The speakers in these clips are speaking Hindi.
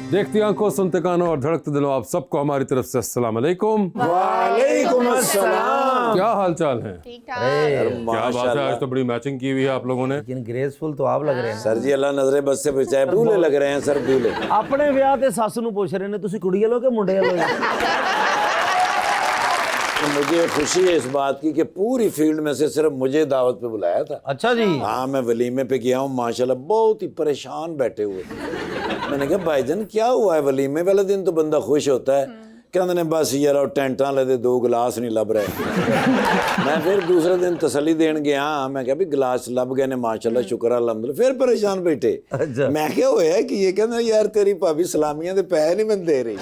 देखती आंखों, सुनते कानों और धड़कते दिलों, आप सबको हमारी तरफ से अस्सलाम वालेकुम। वालेकुम अस्सलाम। क्या हाल चाल है? ठीक ठाक। क्या बात है, आज तो बड़ी मैचिंग की हुई है आप लोगों ने। लेकिन ग्रेसफुल तो आप लग ਰਹੇ ਨੇ सर जी अल्लाह नजरे बस से बचाए, दूल्हे लग रहे हैं सर, दूल्हे। ਆਪਣੇ ਵਿਆਹ ਤੇ ਸੱਸ ਨੂੰ ਪੁੱਛ ਰਹੇ ਨੇ ਤੁਸੀਂ ਕੁੜੀ ਵਾਲੋ ਕਿ ਮੁੰਡੇ ਵਾਲੋ तो मुझे खुशी है इस बात की कि पूरी फील्ड में से सिर्फ मुझे दावत पे बुलाया था। अच्छा जी। हाँ, मैं वलीमे पे गया हूँ, माशाल्लाह बहुत ही परेशान बैठे हुए थे। मैंने कहा भाईजान क्या हुआ है? वलीमे वाले दिन तो बंदा खुश होता है, कहते ने बस यार टेंटा ले दो गिलास नहीं लब रहे। मैं फिर दूसरे दिन तसल्ली देन गया, मैं क्या भी गिलास लब गए ने माशाल्लाह, शुक्र अल्हम्दुलिल्लाह। फिर परेशान बैठे। अच्छा। मैं क्या होया कि ये कहते यार तेरी भाभी सलामियां दे पैसे नहीं मैं दे रही।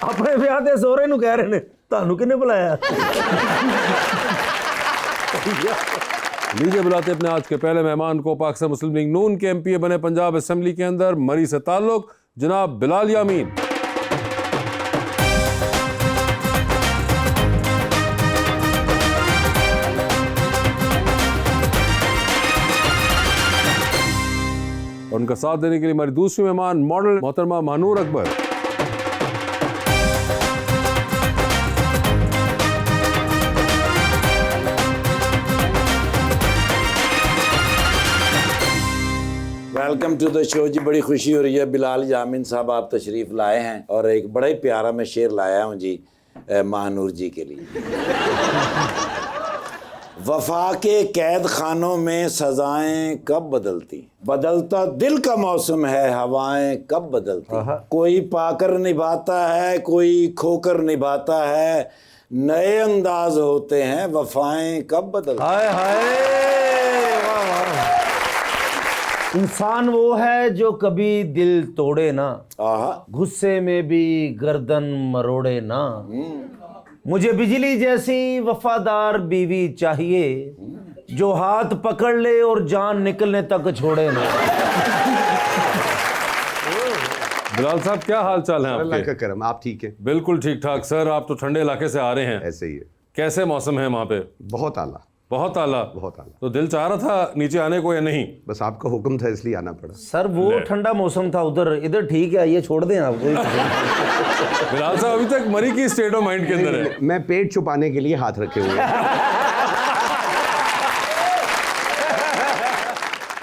ਆਪਣੇ ਵਿਆਹ ਤੇ ਸਹੁਰੇ ਨੂੰ ਕਹਿ ਰਹੇ ਨੇ ਤੁਹਾਨੂੰ ਕਿਹਨੇ ਬੁਲਾਇਆ लीजिए बुलाते अपने आज के पहले मेहमान को, पाकिस्तान मुस्लिम लीग नून के एमपीए बने, पंजाब असेंबली के अंदर, मरी से ताल्लुक, जनाब बिलाल यामीन। और उनका साथ देने के लिए हमारी दूसरी मेहमान मॉडल मोहतरमा Mahnoor Akbar. Welcome to the show ji. बड़ी खुशी हो रही है बिलाल यामीन साहब आप तशरीफ़ लाए हैं और एक बड़ा ही प्यारा मैं शेर लाया हूँ जी महानूर जी के लिए। वफा के कैद खानों में सजाएं कब बदलती, बदलता दिल का मौसम है, हवाएं कब बदलती। कोई पाकर निभाता है, कोई खोकर निभाता है, नए अंदाज होते हैं, वफाएं कब बदलती। हाय हाय इंसान वो है जो कभी दिल तोड़े ना, गुस्से में भी गर्दन मरोड़े ना। मुझे बिजली जैसी वफादार बीवी चाहिए, जो हाथ पकड़ ले और जान निकलने तक छोड़े ना। बिलाल साहब क्या हाल चाल है अल्लाह का आपके? करम, आप ठीक है? बिल्कुल ठीक ठाक सर। आप तो ठंडे इलाके से आ रहे हैं, ऐसे ही है। कैसे मौसम है वहाँ पे? बहुत आला, बहुत आला। बहुत आला। तो दिल चाह रहा था नीचे आने को या नहीं? बस आपका हुक्म था इसलिए आना पड़ा। सर वो ठंडा मौसम था उधर, इधर ठीक है, ये छोड़ दें आपको। बिलाल साहब अभी तक मरी की स्टेट ऑफ माइंड के अंदर है। मैं पेट छुपाने के लिए हाथ रखे हुए हैं।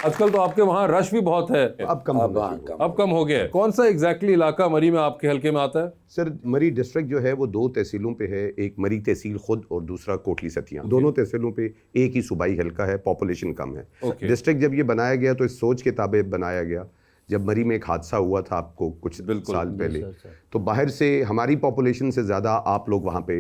आजकल तो आपके वहाँ रश भी बहुत है। अब कम होगा। अब कम हो गया है। कौन सा एग्जैक्टली इलाका मरी में आपके हल्के में आता है? सर मरी डिस्ट्रिक्ट जो है वो 2 तहसीलों पे है, एक मरी तहसील खुद और दूसरा कोटली सतियां। दोनों तहसीलों पे एक ही सूबाई हल्का है, पॉपुलेशन कम है। डिस्ट्रिक्ट जब ये बनाया गया तो इस सोच के ताबे बनाया गया। जब मरी में एक हादसा हुआ था आपको कुछ साल पहले, तो बाहर से हमारी पॉपुलेशन से ज़्यादा आप लोग वहाँ पे,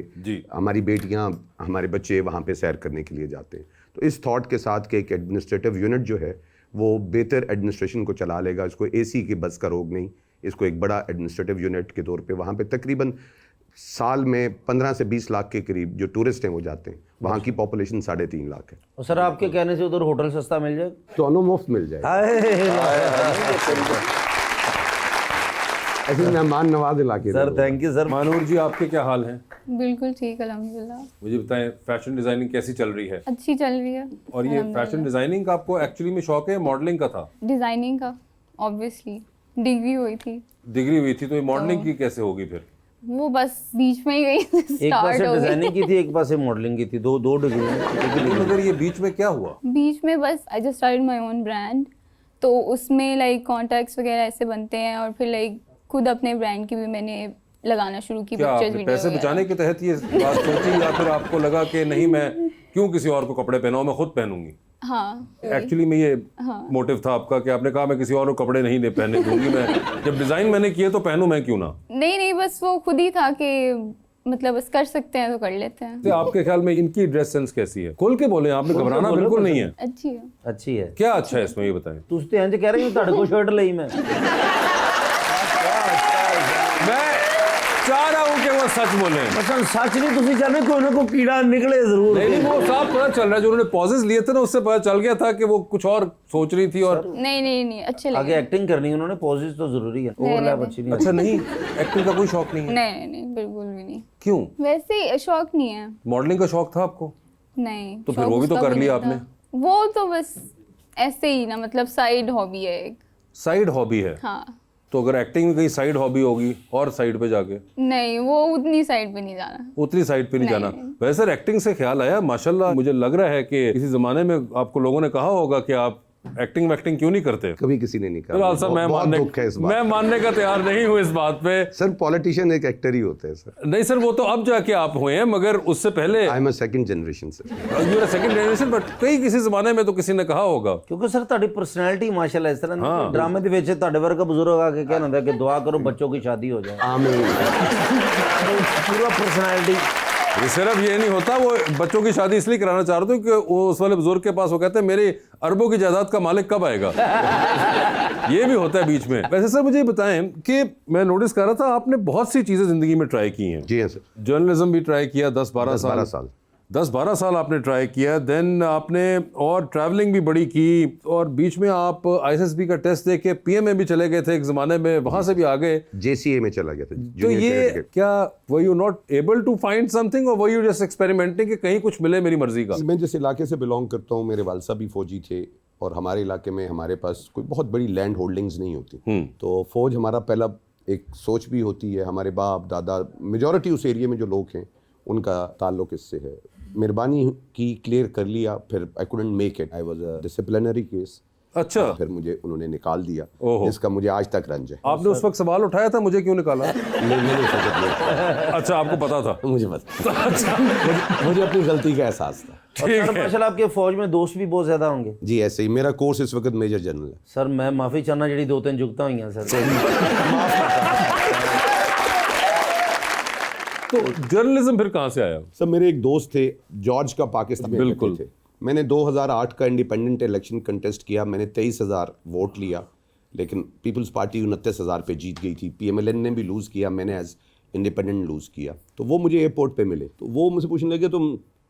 हमारी बेटियाँ हमारे बच्चे वहाँ पे सैर करने के लिए जाते हैं। तो इस थॉट के साथ कि एक एडमिनिस्ट्रेटिव यूनिट जो है वो बेहतर एडमिनिस्ट्रेशन को चला लेगा, इसको एसी की बस का रोग नहीं, इसको एक बड़ा एडमिनिस्ट्रेटिव यूनिट के तौर पे वहाँ पे तकरीबन साल में 15 से 20 लाख के करीब जो टूरिस्ट हैं वो जाते हैं। वहाँ की पॉपुलेशन 3.5 लाख है। और सर आपके कहने से उधर होटल सस्ता मिल जाए, दोनों मुफ्त मिल जाए। ऐसे मेहमान नवाज इलाके। Sir thank you sir. Mahnoor ji आपके क्या हाल हैं? बिल्कुल ठीक अल्हम्दुलिल्लाह। मुझे बताएं फैशन डिजाइनिंग कैसी चल रही है? अच्छी चल रही है। और ये फैशन डिजाइनिंग का आपको एक्चुअली में शौक है, मॉडलिंग का था? डिजाइनिंग का ऑब्वियसली डिग्री हुई थी। डिग्री हुई थी, तो ये मॉडलिंग की कैसे होगी फिर? वो बस बीच में ही गई एक पास से डिजाइनिंग की थी, एक पास से मॉडलिंग की थी, दो डिग्री। मगर ये बीच में क्या हुआ? बीच में बस I just started my own brand, तो उसमें लाइक कॉन्टैक्ट्स वगैरह ऐसे बनते हैं और फिर लाइक खुद अपने ब्रांड की भी मैंने लगाना शुरू की। क्या आपने पैसे बचाने के तहत ये बात सोची या फिर आपको लगा कि नहीं मैं क्यों किसी और को कपड़े पहनाऊं, मैं खुद पहनूंगी? हाँ एक्चुअली में ये मोटिव था आपका कि आपने कहा मैं किसी और को कपड़े नहीं दे पहनने दूंगी, मैं जब डिजाइन मैंने किए तो पहनूं मैं क्यों ना। नहीं बस वो खुद ही था कि मतलब बस कर सकते हैं तो कर लेते हैं। तो आपके ख्याल में इनकी ड्रेस सेंस कैसी है? खोल के बोले, आपने घबराना बिल्कुल नहीं है। अच्छी है। अच्छी है। क्या अच्छा है इसमें ये बताएं। तुम तो इंज कह रहे हो ਤੁਹਾਡੇ ਕੋਲ शर्ट ਲਈ मैं चाह रहा हूँ कि वो सच बोले। मतलब सच नहीं, तुम चाहते कोई ना कोई कीड़ा निकले जरूर। नहीं वो साफ पता चल रहा है, जो उन्होंने पॉजेस लिए थे ना उससे पता चल गया था कि वो कुछ और सोच रही थी। और नहीं अच्छे लगे। आगे एक्टिंग करनी है उन्होंने, पॉजेस तो जरूरी है, ओवरलैप अच्छी नहीं। अच्छा नहीं, एक्टिंग का कोई शौक नहीं है? नहीं बिल्कुल भी नहीं। क्यों? वैसे शौक नहीं है। मॉडलिंग का शौक था आपको? नहीं। तो फिर वो भी तो कर लिया आपने। वो तो बस ऐसे ही ना, मतलब साइड हॉबी है एक। साइड हॉबी है। हाँ। तो अगर एक्टिंग में कहीं साइड हॉबी होगी और साइड पे जाके, नहीं, वो उतनी साइड पे नहीं जाना। उतनी साइड पे नहीं जाना। वैसे एक्टिंग से ख्याल आया, माशाल्लाह मुझे लग रहा है कि किसी जमाने में आपको लोगों ने कहा होगा कि आप एक्टिंग वैक्टिंग क्यों नहीं करते। कभी किसी ने नहीं कहा। फिलहाल सर बहुत दुख है इस बात मैं मानने का तैयार नहीं हूँ इस बात पे। सर पॉलिटिशियन एक एक्टर ही होते हैं सर। नहीं सर, वो तो अब जाके आप हुए हैं, मगर उससे पहले I am a second generation sir. You are second generation, but कई किसी जमाने में तो किसी ने कहा होगा। ਕਿਉਂਕਿ ਸਰ ਤੁਹਾਡੀ ਪਰਸਨੈਲਿਟੀ ਮਾਸ਼ਾਅੱਲਾ ਇਸ ਤਰ੍ਹਾਂ ਦੀ ਡਰਾਮੇ ਦੇ ਵਿੱਚ ਤੁਹਾਡੇ ਵਰਗਾ ਬਜ਼ੁਰਗ ਆ ਕੇ ਕਹਿਣਾ ਹੁੰਦਾ ਕਿ ਦੁਆ ਕਰੋ ਬੱਚੋं की शादी हो जाए। आमीन। पूरा पर्सनैलिटी। ये सिर्फ ये नहीं होता, वो बच्चों की शादी इसलिए कराना चाह रहे थे कि वो उस वाले बुजुर्ग के पास वो कहते हैं मेरे अरबों की जायदाद का मालिक कब आएगा। ये भी होता है बीच में। वैसे सर मुझे ये बताएं कि मैं नोटिस कर रहा था आपने बहुत सी चीजें जिंदगी में ट्राई की हैं। जी हाँ सर। जर्नलिज्म भी ट्राई किया 10-12 साल 10-12 साल आपने ट्राई किया। देन आपने और ट्रैवलिंग भी बड़ी की, और बीच में आप ISSB का टेस्ट दे के PMA भी चले गए थे एक जमाने में, वहां से भी आ गए। JCA में चला गया था। तो ये क्या were you not able to find something और वर यू जस्ट एक्सपेरिमेंटिंग कि कहीं कुछ मिले मेरी मर्जी का? मैं जिस इलाके से बिलोंग करता हूँ, मेरे वालसा भी फौजी थे, और हमारे इलाके में हमारे पास कोई बहुत बड़ी लैंड होल्डिंग्स नहीं होती। तो फौज हमारा पहला एक सोच भी होती है। हमारे बाप दादा मेजॉरिटी उस एरिया में जो लोग हैं उनका ताल्लुक इससे है। मेहरबानी की क्लियर कर लिया, फिर I couldn't make it, I was a disciplinary case. अच्छा। फिर मुझे उन्होंने निकाल दिया, इसका मुझे आज तक रंज है। आपने उस वक्त सवाल उठाया था मुझे क्यों निकाला? नहीं। अच्छा, आपको पता था? मुझे पता। अच्छा। मुझे अपनी गलती का एहसास था। और सर माशाल्लाह आपके फौज में दोस्त भी बहुत ज्यादा होंगे। जी ऐसे ही। मेरा कोर्स इस वक्त मेजर जनरल है। सर मैं माफी चाहना जी 2-3 जुगता हुई हैं सर। तो जर्नलिज्म फिर कहाँ से आया? सर मेरे एक दोस्त थे जॉर्ज का, पाकिस्तान में बिल्कुल थे। मैंने 2008 का इंडिपेंडेंट इलेक्शन कंटेस्ट किया। मैंने 23,000 वोट लिया, लेकिन पीपल्स पार्टी 29,000 पे जीत गई थी। PMLN ने भी लूज़ किया, मैंने एज इंडिपेंडेंट लूज़ किया। तो वो मुझे एयरपोर्ट पे मिले, तो वो मुझसे पूछने लगे तुम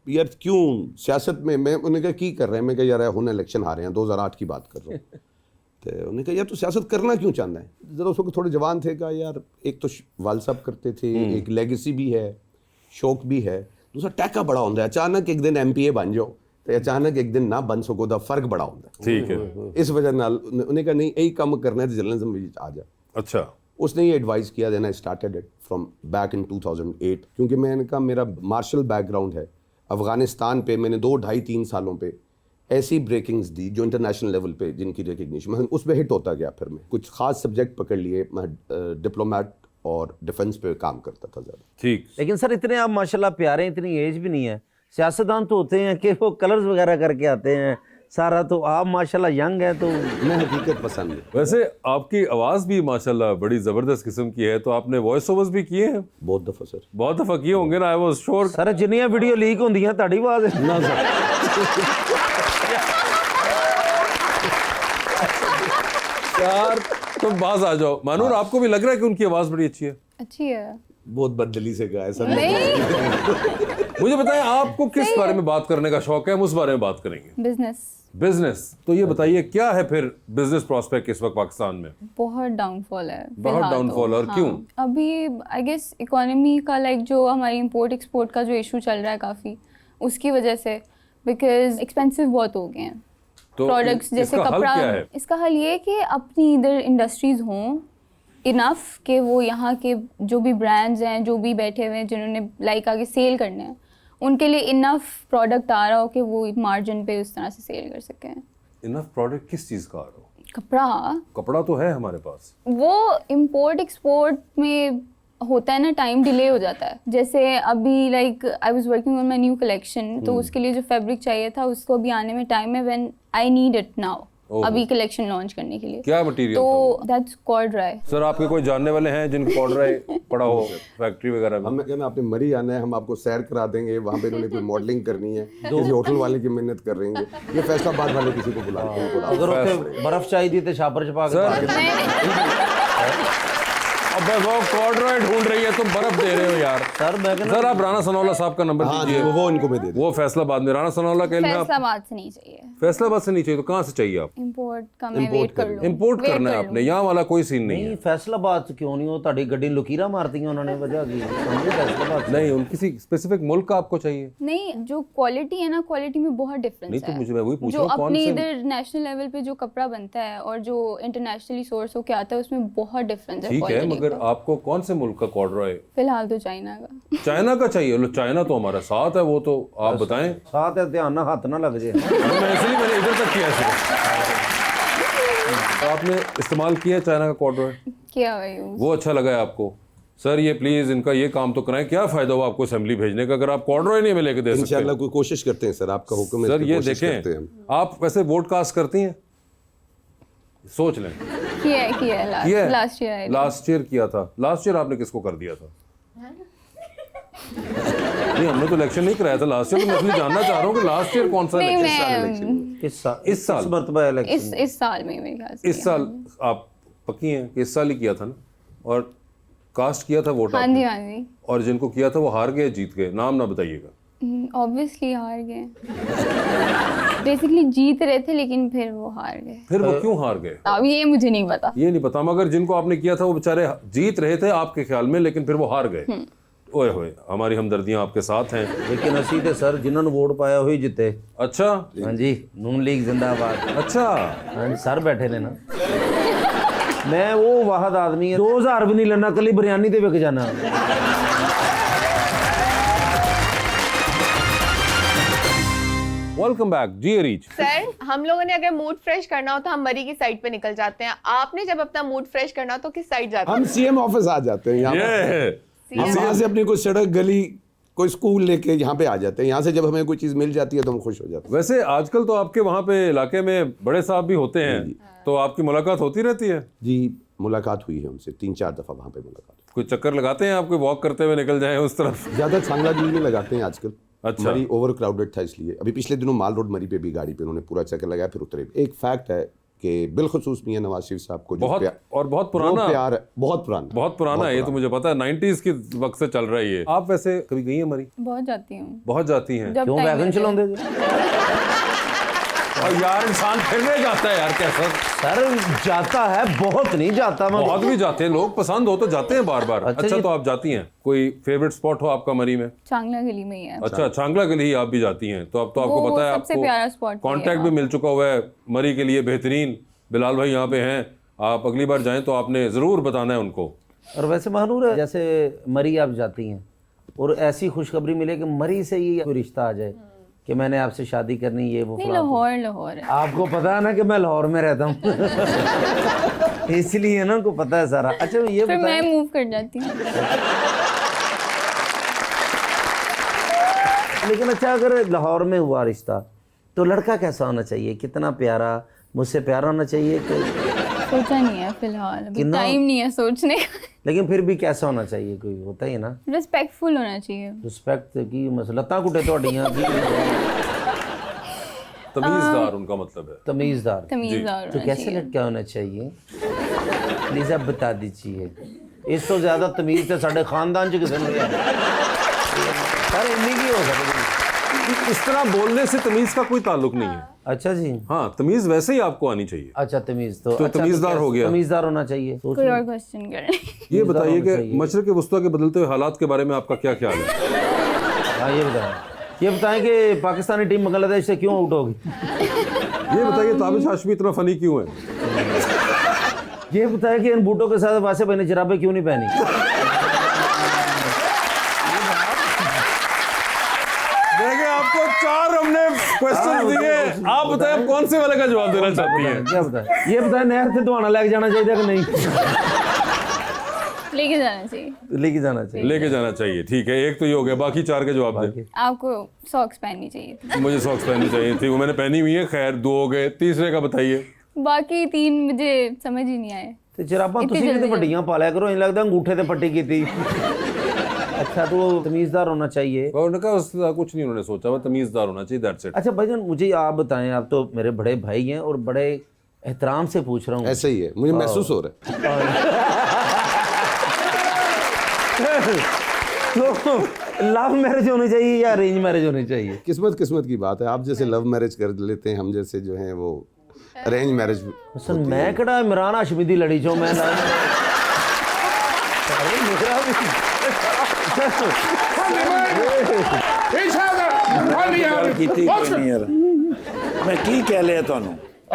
यार क्यों सियासत में? मैं उन्होंने कहा की कर रहे हैं। मैं कहा यार हुन इलेक्शन हारे हैं, 2008 की बात कर रहा हूँ। तो उन्होंने कहा यार तू सियासत करना क्यों चाहता है? ज़रा उस वक्त थोड़े जवान थे। कहा यार एक तो वाल साहब करते थे, एक लेगेसी भी है, शौक भी है, दूसरा टैका बड़ा होता है। अचानक एक दिन MPA बन जाओ तो अचानक एक दिन ना बन सको, फर्क बड़ा होता है। ठीक है। इस वजह नाल उन्होंने कहा नहीं यही काम करना है, जर्नलिज्म में आ जा। अच्छा। उसने ये एडवाइस किया। Then I started it from back in 2008, क्योंकि मैंने कहा मेरा मार्शल बैकग्राउंड है। अफगानिस्तान पे मैंने 2-2.5-3 सालों पे ऐसी ब्रेकिंग्स दी जो इंटरनेशनल लेवल पे जिनकी रिकग्निशन, मैं उस पर हिट होता गया। फिर मैं कुछ खास सब्जेक्ट पकड़ लिए। मैं डिप्लोमेट और डिफेंस पे काम करता था ज़्यादा। ठीक। लेकिन सर इतने आप माशाल्लाह प्यारे हैं, इतनी एज भी नहीं है। सियासतदान तो होते हैं कि वो कलर्स वगैरह करके आते हैं सारा, तो आप माशाल्लाह यंग हैं। तो मैं हकीकत पसंद है। वैसे आपकी आवाज़ भी माशाल्लाह बड़ी ज़बरदस्त किस्म की है, तो आपने वॉइस ओवर्स भी किए हैं? बहुत दफ़ा सर। बहुत दफ़ा किए होंगे ना? I was sure. सर जिन्नियां वीडियो लीक होंगी ਤੁਹਾਡੀ आवाज़ ना सर। यार तुम बाज आ जाओ। मानूर, आपको भी लग रहा है कि उनकी आवाज़ बड़ी अच्छी है? अच्छी है। बहुत बददिली से कहा है सर। नहीं। मुझे बताएं आपको किस बारे में बात करने का शौक है? हम उस बारे में बात करेंगे। बिजनेस। तो ये बताइए क्या है फिर बिजनेस प्रोस्पेक्ट इस वक्त पाकिस्तान में? बहुत डाउनफॉल है। बहुत डाउनफॉल। और क्यों? अभी आई गेस इकोनॉमी का लाइक जो हमारी इंपोर्ट एक्सपोर्ट का जो इशू चल रहा है काफ़ी, उसकी वजह से, बिकॉज एक्सपेंसिव बहुत हो गए हैं तो प्रोडक्ट्स जैसे इसका हल कपड़ा। क्या है? इसका हल ये है कि अपनी इधर इंडस्ट्रीज़ हों इनफ कि वो यहाँ के जो भी ब्रांड्स हैं, जो भी बैठे हुए हैं जिन्होंने लाइक आगे सेल करने हैं, उनके लिए इनफ प्रोडक्ट आ रहा हो कि वो मार्जिन पे उस तरह से सेल कर सकें। इनफ प्रोडक्ट किस चीज़ का आ रहा हो? कपड़ा तो है हमारे पास। वो इंपोर्ट एक्सपोर्ट में होता है ना, टाइम डिले हो जाता है। जैसे अभी like I was working on my new collection, तो उसके लिए जो फैब्रिक चाहिए था उसको अभी आने में टाइम है, when I need it now, अभी कलेक्शन लॉन्च करने के लिए। क्या मटेरियल? तो दैट्स कॉर्डराई। सर आपके कोई जानने वाले हैं जिनको कॉर्डराई पड़ा हो फैक्ट्री वगैरह में? हम कहना आपने मरी आना है, हम आपको सैर करा देंगे। वहाँ पे इन्होंने कोई मॉडलिंग करनी है, किसी होटल वाले की मेहनत कर रहे हैं। ये फैसलाबाद वाले किसी को बुला अगर उसके बर्फ चाहिए थी तो छापर छपा के अब वो कॉर्डरॉय ढूंढ रही है, तुम बर्फ दे रहे हो यार। सर मैं कहना सर आप राणा सनौला साहब का नंबर हाँ दीजिए। वो इनको मैं दे दूँ। वो फैसलाबाद में, राणा सनौला के लिए आप फैसलाबाद से नहीं चाहिए, फैसलाबाद से नहीं चाहिए तो कहाँ से चाहिए आप? इंपोर्ट का मैं वेट कर लूं। इंपोर्ट Wait करना है कर आपने, लूं। यहाँ वाला कोई सीन नहीं है। नहीं फैसलाबाद से क्यों नहीं हो, ਤੁਹਾਡੀ ਗੱਡੀ ਲੁਕੀਰਾ ਮਾਰਤੀਆਂ ਉਹਨਾਂ ਨੇ ਵਜ੍ਹਾ ਕੀ ਸਮਝੇ फैसलाबाद से। नहीं, उन किसी स्पेसिफिक मुल्क का आपको चाहिए? नहीं, जो क्वालिटी है ना, क्वालिटी में बहुत डिफरेंस नहीं, तो है। मुझे मैं वही पूछ जो रहा हूँ, कौन अपने से- इधर नेशनल लेवल पे जो कपड़ा बनता है और जो इंटरनेशनली सोर्स होके आता है उसमें बहुत डिफरेंस है ठीक है, quality मगर का। आपको कौन से मुल्क का कॉर्डरॉय? फिलहाल तो चाइना का। चाइना का चाहिए? लो चाइना तो हमारा साथ है, वो तो आप बताएं। साथ है ध्यान ना हाथ ना लग जाए। मैं इसलिए मैंने इधर तक किया सिर्फ। तो आपने इस्तेमाल किया है चाइना का कॉर्डरॉय? क्या भाई वो अच्छा लगा है आपको? सर ये प्लीज इनका ये काम तो कराएं। क्या फायदा हुआ आपको असेंबली भेजने का अगर आप कॉर्डरॉय नहीं हमें लेके दे सकते? इंशाल्लाह कोई कोशिश करते हैं सर, आपका हुक्म है सर इसकी ये कोशिश करते हैं देखें, हम। आप वैसे वोट कास्ट करती हैं? सोच लें। किया है किया है? Last year. लास्ट ईयर किया था। लास्ट ईयर आपने किसको कर दिया था? नहीं, हमने तो इलेक्शन नहीं कराया था लास्ट ईयर, तो मैं इसलिए जानना चाह रहा हूँ कि लास्ट ईयर कौन सा नहीं, इलेक्शन? मैं इस साल इस साल? मरतबा इलेक्शन इस साल में मेरे ख्याल से इस साल आप पक्की हैं कि इस साल ही किया था ना? और कास्ट किया था वोट हाँ आपने? जी, हाँ जी। और जिनको किया था वो हार गए, जीत गए? नाम ना बताइएगा। ऑब्वियसली हार गए। बेसिकली जीत रहे थे लेकिन फिर वो हार गए। फिर वो क्यों हार गए? अब ये मुझे नहीं पता। ये नहीं पता, मगर जिनको आपने किया था वो बेचारे जीत रहे थे आपके ख्याल में, लेकिन फिर वो हार गए। ओए होए, हमारी हमदर्दियां आपके साथ हैं। लेकिन ਅਸੀਂ ਤੇ ਸਰ ਜਿਨ੍ਹਾਂ ਨੂੰ ਵੋਟ ਪਾਇਆ ਹੋਈ ਜਿੱਤੇ। अच्छा ਹਾਂਜੀ ਨੂਨ ਲੀਗ ਜ਼ਿੰਦਾਬਾਦ। अच्छा, ਹਾਂਜੀ ਸਰ ਬੈਠੇ ਨੇ ਨਾ। ਮੈਂ ਉਹ ਵਾਹਦ ਆਦਮੀ ਹਾਂ 2000 ਵੀ ਨਹੀਂ ਲੈਣਾ, ਕੱਲੀ ਬਿਰਿਆਨੀ ਤੇ ਵਿਕ ਜਾਣਾ। वेलकम बैक जी रीच। सर हम लोगों ने अगर मूड फ्रेश करना हो तो हम मरी की साइड पे निकल जाते हैं, आपने जब अपना मूड फ्रेश करना हो तो किस साइड जाते हम सीएम ऑफिस आ जाते हैं यहाँ पे। ये हम यहाँ से अपनी कोई सड़क गली कोई स्कूल लेके यहाँ पे आ जाते हैं। यहाँ से जब हमें कोई चीज मिल जाती है तो हम खुश हो जाते हैं। वैसे आजकल तो आपके वहाँ पे इलाके में बड़े साहब भी होते हैं, तो आपकी मुलाकात होती रहती है? जी मुलाकात हुई है उनसे 3-4 दफा वहाँ पे मुलाकात। कोई चक्कर लगाते हैं आप, कोई वॉक करते हुए निकल जाए उस तरफ? ज्यादा छांगला दिल में लगाते हैं आजकल। अच्छा। मरी ओवर क्राउडेड था इसलिए। अभी पिछले दिनों माल रोड मरी पे भी गाड़ी पे उन्होंने पूरा चक्कर लगाया फिर उतरे। एक फैक्ट है कि बिलखुसूस मियां नवाज शरीफ साहब को जो बहुत और बहुत जो पुराना, प्यार है, बहुत पुराना बहुत पुराना है ये तो मुझे पता है, 90s के वक्त से चल रहा है ये। आप वैसे कभी गई हैं मरी? बहुत जाती हूँ बहुत जाती हैं? जब क्यों time वैगन मिले। चलाਉਂਦੇ जी? और यार इंसान फिरने जाता है यार, कैसा? सर जाता है, बहुत नहीं जाता मैं। बहुत भी जाते हैं लोग, पसंद हो तो जाते हैं बार बार। अच्छा अच्छा जी। तो आप जाती हैं? कोई फेवरेट स्पॉट हो आपका मरी में? चांगला गली में ही है। अच्छा, छांगला के लिए आप भी जाती हैं, तो अब तो आपको वो पता है, सबसे प्यारा spot आपको है कांटेक्ट भी यहाँ। मिल चुका हुआ है मरी के लिए बेहतरीन। बिलाल भाई यहाँ पे हैं, आप अगली बार जाएं तो आपने ज़रूर बताना है उनको। और वैसे महानूर है जैसे मरी आप जाती हैं और ऐसी खुशखबरी मिले कि मरी से ही कोई रिश्ता आ जाए कि मैंने आपसे शादी करनी, ये वो नहीं, फलां। लाहौर है। आपको पता है ना कि मैं लाहौर में रहता हूँ इसलिए ना उनको पता है सारा। अच्छा ये फिर मैं बताएं, मूव कर जाती हूँ। लेकिन अच्छा अगर लाहौर में हुआ रिश्ता तो लड़का कैसा होना चाहिए? कितना प्यारा, मुझसे प्यारा होना चाहिए कि? सोचा नहीं है फिलहाल, अभी कितना- टाइम नहीं है सोचने का। लेकिन फिर भी कैसा होना चाहिए? कोई होता ही है ना रिस्पेक्टफुल होना चाहिए। रिस्पेक्ट की मसला लत्ता कुटे तोड़ियां की तमीज़दार उनका मतलब है। तमीज़दार। तमीज़दार तो होना कैसे चाहिए। लड़का होना चाहिए प्लीज आप बता दीजिए। इस तो ज्यादा तमीज तो साढ़े खानदान च किसी ने नहीं है। सर इन्नी की हो सकती। इस तरह बोलने से तमीज़ का कोई ताल्लुक नहीं है। अच्छा जी। हाँ, तमीज़ वैसे ही आपको आनी चाहिए। अच्छा तमीज तो तो अच्छा, तमीज़दार क्या- हो गया। तमीज़दार होना चाहिए। सोच कोई लो। और क्वेश्चन कर। ये बताइए होना कि चाहिए। मशरक़ वस्ता के बदलते हुए हालात के बारे में आपका क्या ख्याल है? हाँ ये बताएं, ये बताएं कि पाकिस्तानी टीम बांग्लादेश से क्यों आउट होगी? ये बताइए ताबिश हाशमी इतना फनी क्यों है? ये बताएं कि इन बूटों के साथ वासे भाई ने जराबे क्यों नहीं पहनी? देखिए आपको 4 हमने क्वेश्चन दिए, आप बताएं आप कौन से वाले का जवाब देना चाहती हैं? क्या बताएं? ये बताएं नहर से धुआना लेके जाना चाहिए कि नहीं? लेके जाना चाहिए। लेके जाना चाहिए। लेके जाना चाहिए, ठीक है। एक तो ये हो गया, बाकी 4 के जवाब दें। आपको सॉक्स पहननी चाहिए थी। मुझे सॉक्स पहननी चाहिए थी, वो मैंने पहनी हुई है। खैर 2 हो गए, तीसरे का बताइए। बाकी 3 मुझे समझ ही नहीं आए। ਤੇ ਜਰਾਬਾਂ इतनी ਤੁਸੀਂ ਵੀ ਤੇ जल्दी- ਵੱਡੀਆਂ ਪਾ ਲਿਆ ਕਰੋ, ਇੰਜ ਲੱਗਦਾ अंगूठे ਤੇ पट्टी ਕੀਤੀ। अच्छा तो तमीज़दार होना चाहिए। और उन्होंने कहा उसका कुछ नहीं उन्होंने सोचा, वो तमीज़दार होना चाहिए, दैट्स इट। अच्छा भाईजान मुझे आप बताएं, आप तो मेरे बड़े भाई हैं और बड़े एहतराम से पूछ रहा हूँ। ऐसा ही है, मुझे महसूस हो रहा है। तो लव मैरिज होनी चाहिए या अरेंज मैरिज होनी चाहिए? किस्मत की बात है। आप जैसे लव मैरिज कर लेते हैं, हम जैसे जो हैं वो अरेंज मैरिज। सर मैं कड़ा इमरान हाशमी दी लड़ी चो मैं ਕੀਤੀ ਕੋਈ ਨਹੀਂ ਯਾਰ, ਮੈਂ ਕੀ ਕਹਿ ਲਿਆ ਤੁਹਾਨੂੰ?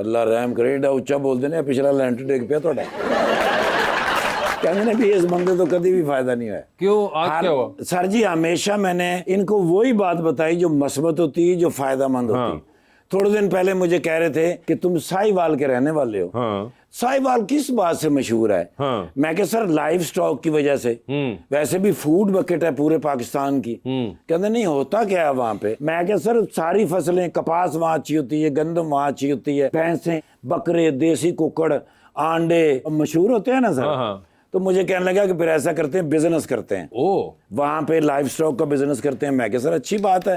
ਅੱਲਾ ਰਹਿਮ ਕਰੇ, ਏਡਾ ਉੱਚਾ ਬੋਲਦੇ ਨੇ, ਪਿਛਲਾ ਲੈਂਟਰ ਡਿੱਗ ਪਿਆ ਤੁਹਾਡਾ। कहते ना भी इस बंदे तो कभी भी फायदा नहीं है। क्यों, आज क्या हुआ? सर जी हमेशा मैंने इनको वही बात बताई जो मस्बत होती है, जो फायदामंद होती है। थोड़े दिन पहले मुझे कह रहे थे कि तुम साहिवाल के रहने वाले हो। हाँ। साहिवाल किस बात से मशहूर है? हाँ। मैं कह सर लाइव स्टॉक की वजह से, वैसे भी फूड बकेट है पूरे पाकिस्तान की। कहते नहीं होता क्या है वहां पे? मैं कह सर सारी फसलें, कपास वहां अच्छी होती है, गंदम वहां अच्छी होती है, भैंसें, बकरे, देसी कुकड़, आंडे मशहूर होते हैं ना सर। हाँ। तो मुझे कहने लगा कि फिर ऐसा करते हैं, बिजनेस करते हैं, वहां पे लाइव स्टॉक का बिजनेस करते हैं। मैं कह सर अच्छी बात है,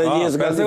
जी इस बात से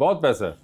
बहुत पैसा है।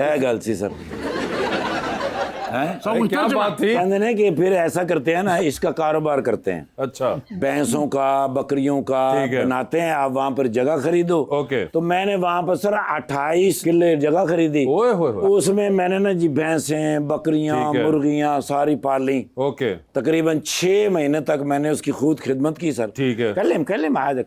है गल सी सर। क्या बात थी? कहते हैं कि फिर ऐसा करते हैं ना, इसका कारोबार करते हैं। अच्छा, भैंसों का, बकरियों का बनाते हैं, आप वहां पर जगह खरीदो। ओके। तो मैंने वहां पर सर 28 किले जगह खरीदी। ओए होए होए। उसमें मैंने ना जी भैंसें, बकरियां, मुर्गियां सारी पाली। ओके। तकरीबन 6 महीने तक मैंने उसकी खुद खिदमत की सर। ठीक है। कल आज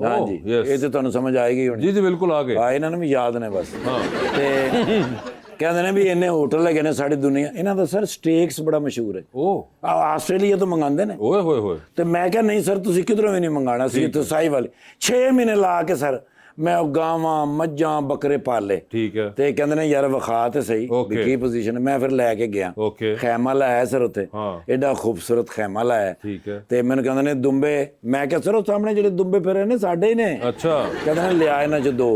हाँ जी, ये तो ਤੁਹਾਨੂੰ ਸਮਝ ਆਏਗੀ ਹੁਣ। जी जी बिल्कुल आ गए। ਹਾਂ ਇਹਨਾਂ ਨੂੰ ਵੀ ਯਾਦ ਨੇ ਬਸ। ਤੇ ਕਹਿੰਦੇ ਨੇ ਵੀ ਇੰਨੇ ਹੋਟਲ ਹੈਗੇ ਨੇ ਸਾਡੀ ਦੁਨੀਆ, ਇਹਨਾਂ ਦਾ ਸਰ ਸਟੇਕਸ ਬੜਾ ਮਸ਼ਹੂਰ ਹੈ। ਆਸਟ੍ਰੇਲੀਆ ਤੋਂ ਮੰਗਾਉਂਦੇ ਨੇ। ओए होए होए। ਤੇ ਮੈਂ ਕਿਹਾ ਨਹੀਂ ਸਰ ਤੁਸੀਂ ਕਿਧਰੋਂ ਵੀ ਨਹੀਂ ਮੰਗਾਣਾ ਸੀ, ਇੱਥੇ ਸਾਹੀਵਾਲ 6 ਮਹੀਨੇ ਲਾ ਕੇ ਸਰ ਮੈਂ ਉਹ ਗਾਵਾਂ, ਮੱਝਾਂ, ਬੱਕਰੇ ਪਾਲੇ। ठीक है। ਤੇ ਕਹਿੰਦੇ ਨੇ ਯਾਰ ਵਿਖਾ ਤੇ ਸਹੀ ਵੀ ਕੀ ਪੋਜੀਸ਼ਨ। ਮੈਂ ਫਿਰ ਲੈ ਕੇ ਗਿਆ, ओके। ਖੈਮਾ ਲਾਇਆ ਸਰ ਉੱਥੇ, ਐਡਾ ਖੂਬਸੂਰਤ ਖੈਮਾ ਲਾਇਆ। ठीक है। ਤੇ ਮੈਨੂੰ ਕਹਿੰਦੇ ਨੇ ਦੁੰਬੇ, ਮੈਂ ਕਿਹਾ ਸਰ ਉਹ ਸਾਹਮਣੇ ਜਿਹੜੇ ਦੁੰਬੇ ਫਿਰ ਰਹੇ ਨੇ ਸਾਡੇ ਹੀ ਨੇ। अच्छा। ਕਹਿੰਦੇ ਨੇ ਲਿਆ ਇਹਨਾਂ ਚ 2।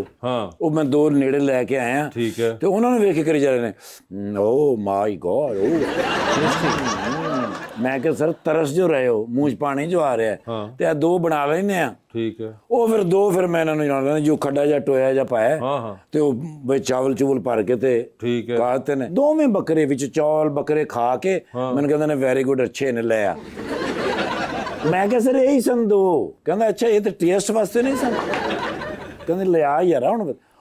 ਉਹ ਮੈਂ 2 ਨੇੜੇ ਲੈ ਕੇ ਆਇਆ। ਠੀਕ ਹੈ। ਤੇ ਉਹਨਾਂ ਨੂੰ ਵੇਖ ਕੇ ਕਰੀ ਜਾ ਰਹੇ ਨੇ ਓ ਮਾਈ ਗॉड। ਮੈਂ ਕਿਹਾ ਸਰ ਤਰਸ ਜੋ ਰਹੇ ਹੋ, ਮੂੰਹ 'ਚ ਪਾਣੀ ਜੋ ਆ ਰਿਹਾ ਤੇ ਇਹ 2 ਬਣਾ ਲੈਨੇ ਆ। ठीक है। ਉਹ ਫਿਰ 2 ਫਿਰ ਮੈਂ ਇਹਨਾਂ ਨੂੰ ਜਾਣਦਾ ਜੋ ਖੱਡਾ ਜਾਂ ਟੋਇਆ ਜਾਂ ਪਾਇਆ ਤੇ ਉਹ ਵਿੱਚ ਚਾਵਲ ਚੂਵਲ ਭਰ ਕੇ ਤੇ ਠੀਕ ਹੈ ਕਾਤੇ ਨੇ ਦੋਵੇਂ ਬੱਕਰੇ ਵਿੱਚ ਚੌਲ ਬੱਕਰੇ ਖਾ ਕੇ ਮੈਨੂੰ ਕਹਿੰਦੇ ਨੇ ਵੈਰੀ ਗੁੱਡ, ਅੱਛੇ ਨੇ, ਲੈ ਆ। ਮੈਂ ਕਿਹਾ ਸਰ ਇਹੀ ਸਨ 2। ਕਹਿੰਦਾ ਅੱਛਾ ਇਹ ਤਾਂ ਟੇਸਟ ਵਾਸਤੇ ਨਹੀਂ ਸਨ। ਕਹਿੰਦੇ ਲਿਆ ਯਾਰ ਹੁਣ।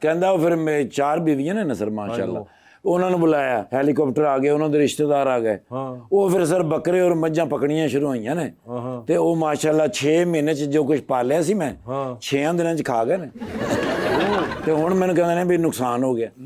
ਕਹਿੰਦਾ ਉਹ ਫਿਰ ਮੇਰੇ 4 ਬੀਵੀਆਂ ਨੇ ਸਰ ਮਾਸ਼ਾਅੱਲਾ। ਉਹਨਾਂ ਨੂੰ ਬੁਲਾਇਆ, ਹੈਲੀਕਾਪਟਰ ਆ ਗਏ, ਉਹਨਾਂ ਦੇ ਰਿਸ਼ਤੇਦਾਰ ਆ ਗਏ। ਉਹ ਫਿਰ ਸਰ ਬੱਕਰੇ ਔਰ ਮੱਝਾਂ ਪਕੜੀਆਂ ਸ਼ੁਰੂ ਹੋਈਆਂ ਨੇ ਤੇ ਉਹ ਮਾਸ਼ਾਅੱਲਾ 6 ਮਹੀਨੇ ਚ ਜੋ ਕੁਝ ਪਾਲਿਆ ਸੀ ਮੈਂ 6 ਦਿਨਾਂ ਚ ਖਾ ਗਏ ਨੇ। ਤੇ ਹੁਣ ਮੈਨੂੰ ਕਹਿੰਦੇ ਨੇ ਵੀ ਨੁਕਸਾਨ ਹੋ ਗਿਆ।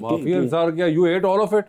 माफी इंसार क्या? You ate all of it?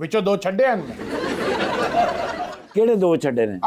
ਵਿੱਚੋਂ 2 ਛੱਡੇ ਹਨ। ਕਿਹੜੇ 2 ਛੱਡੇ ਨੇ?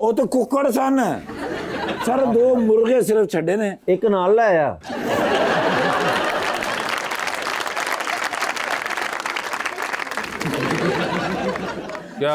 ਉਹ ਤਾਂ ਕੁੱਕੜ ਸਨ ਸਰ। 2 ਮੁਰਗੇ ਸਿਰਫ ਛੱਡੇ ਨੇ। ਇੱਕ ਨਾਲ ਲੈ ਆ। क्या?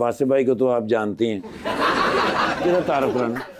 वासिफ भाई को तो आप जानती हैं। ਕਿਹਦਾ ਤਾਰਫ ਕਰਾਣਾ?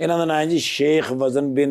ਇਹਨਾਂ ਦਾ ਨਾਮ ਹੈ ਜੀ ਸ਼ੇਖ ਵਜ਼ਨ ਬਿਨ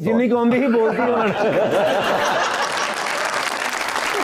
ਜਿੰਨੀ ਕੁ ਆਉਂਦੀ ਸੀ ਬੋਲਦੀ ਹੁਣ।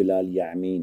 बिलाल यामीन।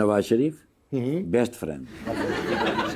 Nawaz Sharif best friend.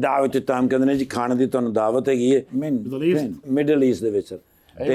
दावत ताम कहते ने जी खाने की ਤੁਹਾਨੂੰ ਦਾਵਤ ਹੈਗੀ ਹੈ ਮਿਡਲ ਈਸਟ ਦੇ ਵਿੱਚ। ਤੇ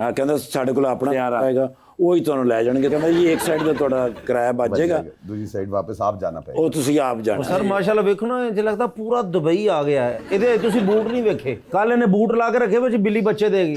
ਹਾਂ ਕਹਿੰਦਾ ਸਾਡੇ ਕੋਲ ਆਪਣਾ ਯਾਰ ਆਏਗਾ, ਉਹ ਹੀ ਤੁਹਾਨੂੰ ਲੈ ਜਾਣਗੇ। ਕਹਿੰਦਾ ਜੀ ਇੱਕ ਸਾਈਡ ਦਾ ਤੁਹਾਡਾ ਕਿਰਾਇਆ ਬਚ ਜਾਏਗਾ, दूसरी साइड वापस आप जाना पड़ेगा। ਉਹ ਤੁਸੀਂ ਆਪ ਜਾਣਾ। ਸਰ ਮਾਸ਼ਾਅੱਲਾ ਵੇਖੋ ਨਾ, ਇੰਜ ਲੱਗਦਾ ਪੂਰਾ ਦੁਬਈ ਆ ਗਿਆ ਹੈ। ਇਹਦੇ ਤੁਸੀਂ ਬੂਟ ਨਹੀਂ ਵੇਖੇ? ਕੱਲ ਇਹਨੇ ਬੂਟ ਲਾ ਕੇ ਰੱਖੇ, ਵਿੱਚ ਬਿੱਲੀ ਬੱਚੇ ਦੇਗੀ।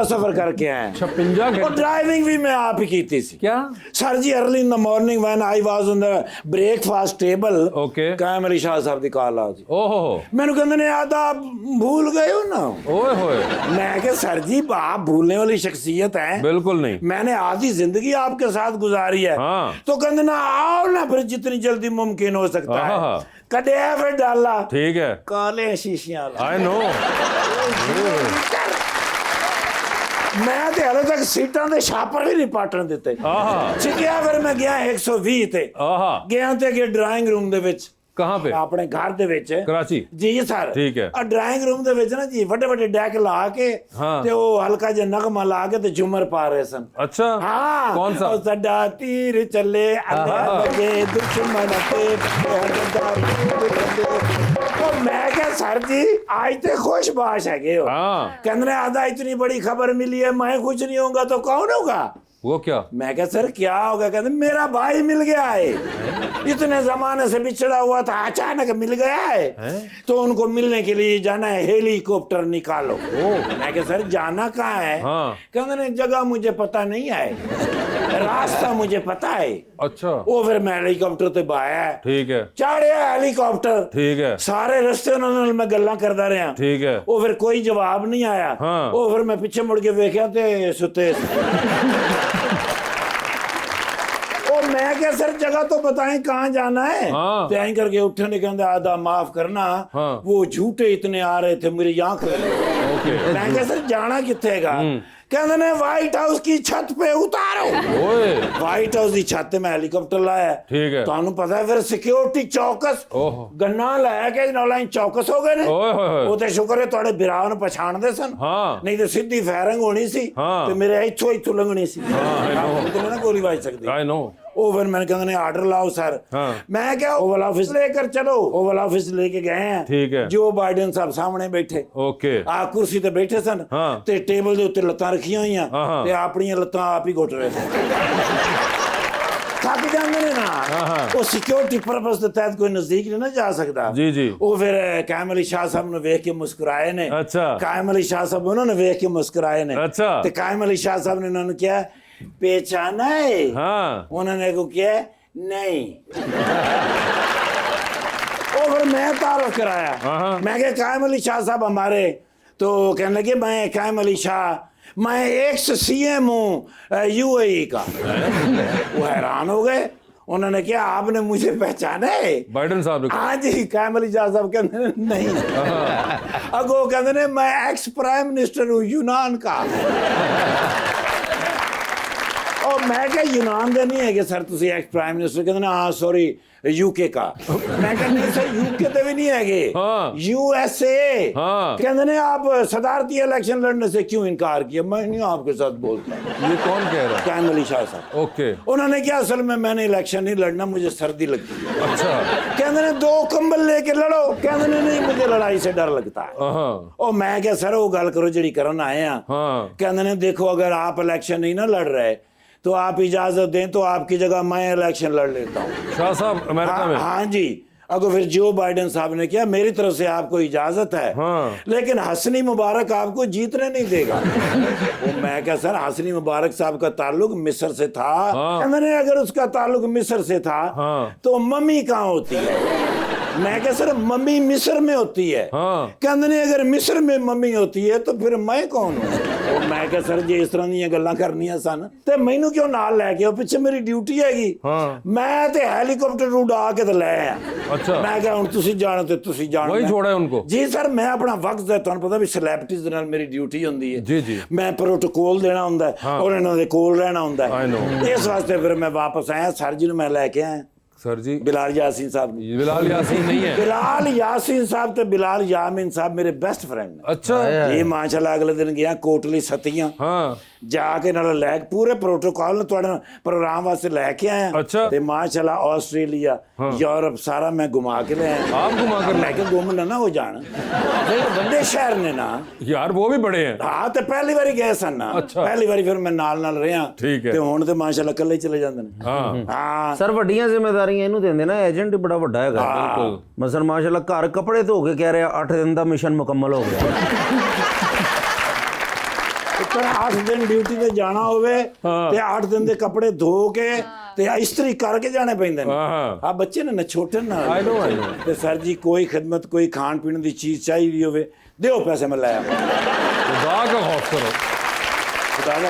ਦਾ ਸਫ਼ਰ ਕਰਕੇ ਆਇਆ 56 ਉਹ घंटे ਡਰਾਈਵਿੰਗ ਵੀ ਮੈਂ ਆਪ ਹੀ ਕੀਤੀ ਸੀ क्या ਸਰ ਜੀ early in the morning when I was on the breakfast table okay ਕਾਇਮ ਅਲੀ ਸ਼ਾਹ ਸਾਹਿਬ ਦੀ ਕਾਲ ਆ ਜੀ ओहो ਮੈਨੂੰ ਕਹਿੰਦੇ ਨੇ ਆਦਾ ਭूल गए हो ना ओए होए मैं क्या सर जी आप भूलने वाली शख्सियत है बिल्कुल नहीं मैंने आधी जिंदगी आपके साथ गुजारी है हाँ। तो कहते ना आओ ना फिर जितनी जल्दी मुमकिन हो सकता है आहा। कटे फिर डाला ठीक है काले शीशियां वाला। आई नो मैं ते हले तक सीटां दे छापर भी नहीं पाटन दिते आहा छिकिया फिर मैं गया 120 ते आहा ਗਿਆ ਤੇ ਅੱਗੇ ਡਰਾਇੰਗ ਰੂਮ ਦੇ ਵਿੱਚ कहाँ पे ਆਪਣੇ ਘਰ ਦੇ ਵਿੱਚ कराची ਜੀ ਸਰ ਠੀਕ ਹੈ। ਆ ਡਰਾਇੰਗ ਰੂਮ ਦੇ ਵਿੱਚ ਨਾ ਜੀ ਵੱਡੇ ਵੱਡੇ ਡੈਕ ਲਾ ਕੇ ਹਾਂ। ਤੇ ਉਹ ਹਲਕਾ ਜਿਹਾ ਨਗਮਾ ਲਾ ਕੇ ਤੇ ਝੂਮਰ ਪਾ ਰਹੇ ਸਨ अच्छा ਹਾਂ कौन सा ਉਹ ਸਾਡਾ ਤੀਰ ਚੱਲੇ ਅੱਲੇ ਆਹਾ। ਲੱਗੇ ਦੁਸ਼ਮਣ ਤੇ ਉਹ ਮੈਂ ਕਿਹਾ ਸਰ ਜੀ ਅੱਜ ਤੇ ਖੁਸ਼ਬਾਸ਼ ਹੈਗੇ ਹੋ हाँ ਕਹਿੰਦੇ ਨੇ ਆਦਾ इतनी बड़ी खबर मिली है मैं कुछ नहीं होगा तो कौन होगा वो क्या मैं क्या सर क्या होगा कहते मेरा भाई मिल गया है इतने जमाने से बिछड़ा हुआ था अचानक मिल गया है तो उनको मिलने के लिए जाना है हेलीकॉप्टर निकालो मैं क्या सर जाना कहाँ है हाँ। कहते ने जगह मुझे पता नहीं है रास्ता मुझे पता है अच्छा वो फिर मैं हेलीकॉप्टर ते बाया ठीक है चाड़िया हेलीकॉप्टर ठीक है सारे रस्ते उन्होंने मैं गल्ला करता रहा ठीक है वो फिर कोई जवाब नहीं आया हाँ। वो फिर मैं पीछे मुड़ के वेख्या ते सुते और मैं क्या सर जगह तो बताएं कहाँ जाना है हाँ। तो यहीं करके उठे नहीं कहते आधा माफ करना हाँ। वो झूठे इतने आ रहे थे मेरी आंख ओके मैं क्या सर जाना किथेगा कहते ने व्हाइट हाउस की छत पे उतारो ओए व्हाइट हाउस की छत ते मैं हेलीकॉप्टर लाया ठीक है ਤੁਹਾਨੂੰ ਪਤਾ ਹੈ ਫਿਰ ਸਿਕਿਉਰਿਟੀ ਚੌਕਸ ओहो ਗੰਨਾ ਲੈ ਕੇ ਨਾਲ ਹੀ ਚੌਕਸ ਹੋ ਗਏ ਨੇ ओए होए होए ਉਹ ਤੇ ਸ਼ੁਕਰ ਹੈ ਤੁਹਾਡੇ ਬਿਰਾਹ ਨੂੰ ਪਛਾਣਦੇ ਸਨ हाँ ਨਹੀਂ ਤੇ ਸਿੱਧੀ ਫਾਇਰਿੰਗ ਹੋਣੀ ਸੀ ਹਾਂ। ਤੇ ਮੇਰੇ ਇੱਥੋਂ ਲੰਘਣੀ ਸੀ I know। ਤੇ ਨਾ ਗੋਲੀ ਵੱਜ ਸਕਦੀ आई नो ਉਹ ਫਿਰ मैंने कहते ने आर्डर लाओ सर हाँ। मैं क्या ओवल ऑफिस लेकर चलो ओवल ऑफिस लेके गए हैं ठीक है। जो बाइडेन साहब सामने बैठे ओके ਆ ਕੁਰਸੀ ਤੇ ਬੈਠੇ ਸਨ ਹਾਂ। ਤੇ ਟੇਬਲ ਦੇ ਉੱਤੇ ਲੱਤਾਂ ਰੱਖੀਆਂ ਹੋਈਆਂ ਹਾਂ। ਤੇ ਆਪਣੀਆਂ ਲੱਤਾਂ ਆਪ ਹੀ ਘੁੱਟ ਰਹੇ ਸਨ ਥੱਕ ਜਾਂਦੇ ਨੇ ਨਾ ਹਾਂ। ਉਹ ਸਿਕਿਉਰਿਟੀ ਪਰਪਸ ਦੇ ਤਹਿਤ ਕੋਈ ਨਜ਼ਦੀਕ ਨਹੀਂ ਨਾ ਜਾ ਸਕਦਾ ਜੀ, ਜੀ। ਉਹ ਫਿਰ ਕਾਇਮ ਅਲੀ ਸ਼ਾਹ ਸਾਹਿਬ ਨੂੰ ਵੇਖ ਕੇ ਮੁਸਕਰਾਏ ਨੇ अच्छा ਕਾਇਮ ਅਲੀ ਸ਼ਾਹ ਸਾਹਿਬ ਉਹਨਾਂ ਨੇ ਵੇਖ ਕੇ ਮੁਸਕਰਾਏ ਨੇ अच्छा ਤੇ ਕਾਇਮ ਅਲੀ ਸ਼ਾਹ ਸਾਹਿਬ ਨੇ ਉਹਨਾਂ ਨੂੰ ਕਿਹਾ ਪਹਿਚਾਨਾ ਹੈ हाँ उन्होंने को किया नहीं और फिर मैं तारुफ कराया हाँ। मैं क्या कायम अली शाह साहब हमारे तो कहने लगे मैं कायम अली शाह मैं एक्स सीएम हूँ यूएई का वो हैरान हो गए उन्होंने क्या आपने मुझे पहचाना है बाइडन साहब ने हाँ जी कायम अली शाह साहब कहते नहीं अगो कहते ने मैं एक्स प्राइम मिनिस्टर हूँ यूनान का और मैं क्या यूनान का नहीं है कि सर तुम एक्स प्राइम मिनिस्टर कहते हाँ सॉरी यूके का मैं क्या नहीं सर यूके तो भी नहीं है हाँ। यूएसए हाँ। कहते ने आप सदारती इलेक्शन लड़ने से क्यों इनकार किया मैं नहीं आपके साथ बोलता ये कौन कह रहा है कायम अली शाह साहब ओके उन्होंने क्या असल में मैंने इलेक्शन नहीं लड़ना मुझे सर्दी लगती है अच्छा कहते ने 2 कंबल लेके लड़ो कहते ने नहीं मुझे लड़ाई से डर लगता है हाँ और मैं क्या सर वो गल करो जी करन आए हैं हाँ कहते ने देखो अगर आप इलेक्शन नहीं ना लड़ रहे तो आप इजाजत दें तो आपकी जगह मैं इलेक्शन लड़ लेता हूँ शाह साहब अमेरिका में हाँ जी अगर फिर जो बाइडेन साहब ने किया मेरी तरफ से आपको इजाजत है हाँ। लेकिन हसनी मुबारक आपको जीतने नहीं देगा वो मैं क्या सर हसनी मुबारक साहब का ताल्लुक मिस्र से था हाँ। मैंने अगर उसका ताल्लुक मिस्र से था हाँ। तो मम्मी कहाँ होती है मैं क्या सर मम्मी मिस्र में होती है हाँ। कहते ने अगर मिस्र में मम्मी होती है तो फिर मैं कौन हूँ ਉਹ ਮੈਂ ਕਿਹਾ ਸਰ ਜੇ ਇਸ ਤਰ੍ਹਾਂ ਦੀਆਂ ਗੱਲਾਂ ਕਰਨੀਆਂ ਸਨ ਤੇ ਮੈਨੂੰ ਕਿਉਂ ਨਾਲ ਲੈ ਕੇ ਉਹ ਪਿੱਛੇ ਮੇਰੀ ਡਿਊਟੀ ਹੈਗੀ ਹਾਂ। ਮੈਂ ਤੇ ਹੈਲੀਕਾਪਟਰ ਉਡਾ ਕੇ ਤੇ ਲੈ ਆ अच्छा ਮੈਂ ਕਿਹਾ ਹੁਣ ਤੁਸੀਂ ਜਾਣੋ ਤੇ ਤੁਸੀਂ ਜਾਣੋ वही छोड़ा है उनको ਜੀ ਸਰ ਮੈਂ ਆਪਣਾ ਵਕਤ ਦਾ ਤੁਹਾਨੂੰ ਪਤਾ ਵੀ ਸੈਲੈਬ੍ਰਿਟੀਜ਼ ਦੇ ਨਾਲ ਮੇਰੀ ਡਿਊਟੀ ਹੁੰਦੀ ਹੈ ਜੀ, ਜੀ। ਮੈਂ ਪ੍ਰੋਟੋਕੋਲ ਦੇਣਾ ਹੁੰਦਾ ਹੈ ਔਰ ਇਹਨਾਂ ਦੇ ਕੋਲ ਰਹਿਣਾ ਹੁੰਦਾ I know। ਹੈ ਇਸ ਵਾਸਤੇ ਫਿਰ ਮੈਂ ਵਾਪਸ ਆਇਆ ਸਰ ਜੀ ਨੂੰ ਮੈਂ ਲੈ ਕੇ ਆਇਆ सर जी ਬਿਲਾਲ ਯਾਸੀਨ ਸਾਹਿਬ ਨੂੰ ये बिलाल यासीन नहीं है ਬਿਲਾਲ ਯਾਸੀਨ ਸਾਹਿਬ ਤੇ ਬਿਲਾਲ ਯਾਮੀਨ ਸਾਹਿਬ ਮੇਰੇ ਬੈਸਟ ਫਰੈਂਡ ਨੇ अच्छा ਇਹ ਮਾਸ਼ਾਅੱਲਾ ਅਗਲੇ ਦਿਨ ਗਿਆ ਕੋਟਲੀ ਸਤੀਆਂ हाँ ਜਾ ਕੇ ਨਾਲ ਲੈ ਕੇ ਪੂਰੇ ਪ੍ਰੋਟੋਕਾਲ ਨੂੰ ਤੁਹਾਡੇ ਪ੍ਰੋਗਰਾਮ ਵਾਸਤੇ ਲੈ ਕੇ ਆਇਆ ਅੱਛਾ। ਤੇ ਮਾਸ਼ਾਅੱਲਾ ਆਸਟ੍ਰੇਲੀਆ ਯੂਰਪ ਸਾਰਾ ਮੈਂ ਘੁਮਾ ਕੇ ਲੈ ਆਇਆ आप घुमा कर ਲੈ ਕੇ ਗੁੰਮ ਨਾ ਹੋ ਜਾਣ ਵੱਡੇ ਸ਼ਹਿਰ ਨੇ ਨਾ यार वो भी बड़े हैं ਹਾਂ ਤੇ ਪਹਿਲੀ ਵਾਰੀ ਗਏ ਸਨ ਨਾ ਅੱਛਾ। ਪਹਿਲੀ ਵਾਰੀ ਫਿਰ ਮੈਂ ਨਾਲ ਰਿਹਾ ਠੀਕ ਹੈ। ਤੇ ਹੁਣ ਤੇ ਮਾਸ਼ਾਅੱਲਾ ਇਕੱਲੇ ਹੀ ਚਲੇ ਜਾਂਦੇ ਨੇ हाँ ਹਾਂ ਸਰ ਵੱਡੀਆਂ ਜ਼ਿੰਮੇਵਾਰੀਆਂ ਇਹਨੂੰ ਦਿੰਦੇ ਨਾ ਏਜੰਟ ਬੜਾ ਵੱਡਾ ਹੈਗਾ बिल्कुल ਮਸਲ ਮਾਸ਼ਾਅੱਲਾ ਘਰ ਕੱਪੜੇ ਧੋ ਕੇ ਕਹਿ ਰਿਹਾ 8 ਦਿਨ ਦਾ ਮਿਸ਼ਨ ਮੁਕੰਮਲ ਹੋ ਗਿਆ ਅਗਰ 8 ਦਿਨ ਡਿਊਟੀ ਤੇ ਜਾਣਾ ਹੋਵੇ ਤੇ 8 ਦਿਨ ਦੇ ਕੱਪੜੇ ਧੋ ਕੇ ਤੇ ਇਸਤਰੀ ਕਰਕੇ ਜਾਣੇ ਪੈਂਦੇ ਨੇ ਆ ਬੱਚੇ ਨੇ ਨਾ ਛੋਟੇ ਨਾ आई नो ਤੇ ਸਰ ਜੀ ਕੋਈ ਖਿਦਮਤ ਕੋਈ ਖਾਣ ਪੀਣ ਦੀ ਚੀਜ਼ ਚਾਹੀਦੀ ਹੋਵੇ ਦਿਓ ਪੈਸੇ ਮੈਂ ਲੈ ਆਵਾਂ खुदा का खौफ करो ਬਤਾ ਦਾ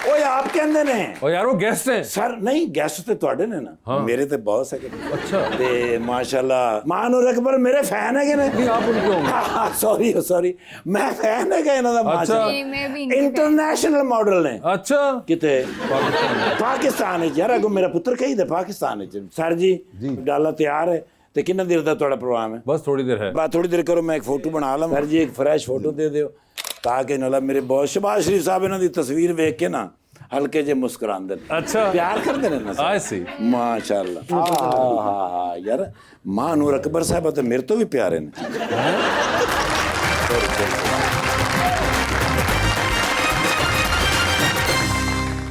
ਓਏ ਆਪ ਕਹਿੰਦੇ ਨੇ और यार वो गेस्ट हैं ਸਰ ਨਹੀਂ ਗੈਸਟ ਤੇ ਤੁਹਾਡੇ ਨੇ ਨਾ ਮੇਰੇ ਤੇ ਬਹੁਤ ਸਕੇ अच्छा ਤੇ ਮਾਸ਼ਾਅੱਲਾ ਮਾਨੋ ਅਕਬਰ ਮੇਰੇ ਫੈਨ ਹੈਗੇ ਨੇ नहीं आप उनके होंगे ਸੌਰੀ ਮੈਂ ਫੈਨ ਹੈਗਾ ਇਹਨਾਂ ਦਾ ਮਾਸ਼ਾਅੱਲਾ जी, मैं भी इनकी fan ਇੰਟਰਨੈਸ਼ਨਲ ਮਾਡਲ ਨੇ अच्छा ਕਿਤੇ ਪਾਕਿਸਤਾਨ ਵਿੱਚ ਯਾਰ ਅਗੋ ਮੇਰਾ ਪੁੱਤਰ ਕਹੀ ਦੇ ਪਾਕਿਸਤਾਨ ਵਿੱਚ ਸਰ ਜੀ ਡਾਲਾ ਤਿਆਰ ਹੈ ਤੇ ਕਿੰਨਾ ਦੇਰ ਦਾ ਤੁਹਾਡਾ ਪ੍ਰੋਗਰਾਮ ਹੈ बस थोड़ी देर है ਬਾਅਦ ਥੋੜੀ ਦੇਰ ਕਰੋ ਮੈਂ ਇੱਕ ਫੋਟੋ ਬਣਾ ਲਵਾਂ ਸਰ ਜੀ ਇੱਕ ਫਰੈਸ਼ ਫੋਟੋ ਦੇ ਦਿਓ ਤਾਂ ਕਿ ਨਾਲ ਮੇਰੇ ਬਹੁਤ ਸ਼ਬਾਜ਼ ਸ਼ਰੀਫ ਸਾਹਿਬ ਇਹਨਾਂ ਦੀ ਤਸਵੀਰ ਵੇਖ ਕੇ ਨਾ ਹਲਕੇ ਜੇ ਮੁਸਕਰਾਉਂਦੇ ਨੇ अच्छा ਪਿਆਰ ਕਰਦੇ ਨੇ ਨਾ ਸਰ। आई सी ਮਾਸ਼ਾਅੱਲਾ ਆਹਾ ਯਾਰ ਮਾਂ ਨੂਰ ਅਕਬਰ ਸਾਹਿਬ ਤੇ ਮੇਰੇ ਤੋਂ ਵੀ ਪਿਆਰੇ ਨੇ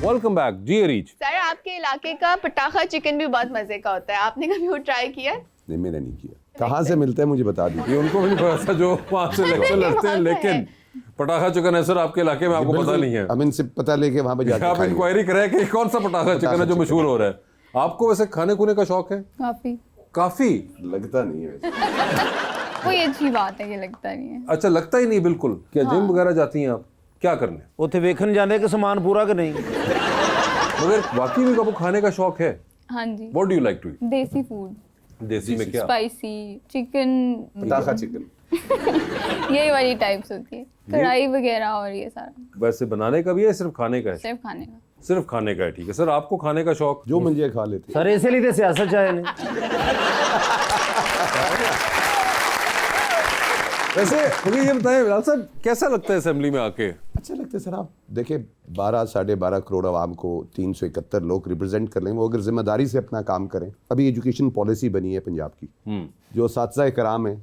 वेलकम बैक जी रीच सर आपके इलाके का पटाखा चिकन भी बहुत मजे का होता है, आपने कभी वो ट्राई किया है? नहीं मैंने नहीं किया कहाँ से मिलता है मुझे बता दीजिए ये उनको भी नहीं पता था जो वहाँ से लेक्चर लड़ते हैं वहाँ पे लेकिन पटाखा चिकन है सर आपके इलाके में आपको पता बिल्कुल, नहीं है हम इनसे पता लेके वहाँ पे जाके आप खाएंगे। इंक्वायरी करें कि कौन सा पटाखा चिकन है जो मशहूर हो रहा है आपको वैसे खाने खुने का शौक है काफी काफी लगता नहीं है वैसे। कोई अच्छी बात है, ये लगता नहीं है। अच्छा लगता ही नहीं बिल्कुल क्या जिम वगैरह जाती हैं आप क्या करने ਉੱਥੇ ਵੇਖਣ ਜਾਂਦੇ ਕਿ ਸਮਾਨ ਪੂਰਾ ਕਿ ਨਹੀਂ मगर वाकई में आपको खाने का शौक है हाँ जी, what do you like to eat desi food, देसी में क्या स्पाइसी चिकन, पटाखा चिकन यही वाली टाइप्स होती है, कढ़ाई वगैरह और ये सारा वैसे बनाने का भी है सिर्फ खाने का है सिर्फ खाने का। सिर्फ खाने का है ठीक है सर आपको खाने का शौक जो मंजे खा लेते ਸਰ ਇਸੇ ਲਈ ਤੇ ਸਿਆਸਤ ਚ ਆਏ ਨੇ वैसे मुझे ये बताएं बिलाल साहब कैसा लगता है असेंबली में आके अच्छा लगता है सर आप देखिए 12-12.5 करोड़ आवाम को 371 लोग रिप्रेजेंट कर लें वो अगर जिम्मेदारी से अपना काम करें अभी एजुकेशन पॉलिसी बनी है पंजाब की जो असातिज़ा कराम है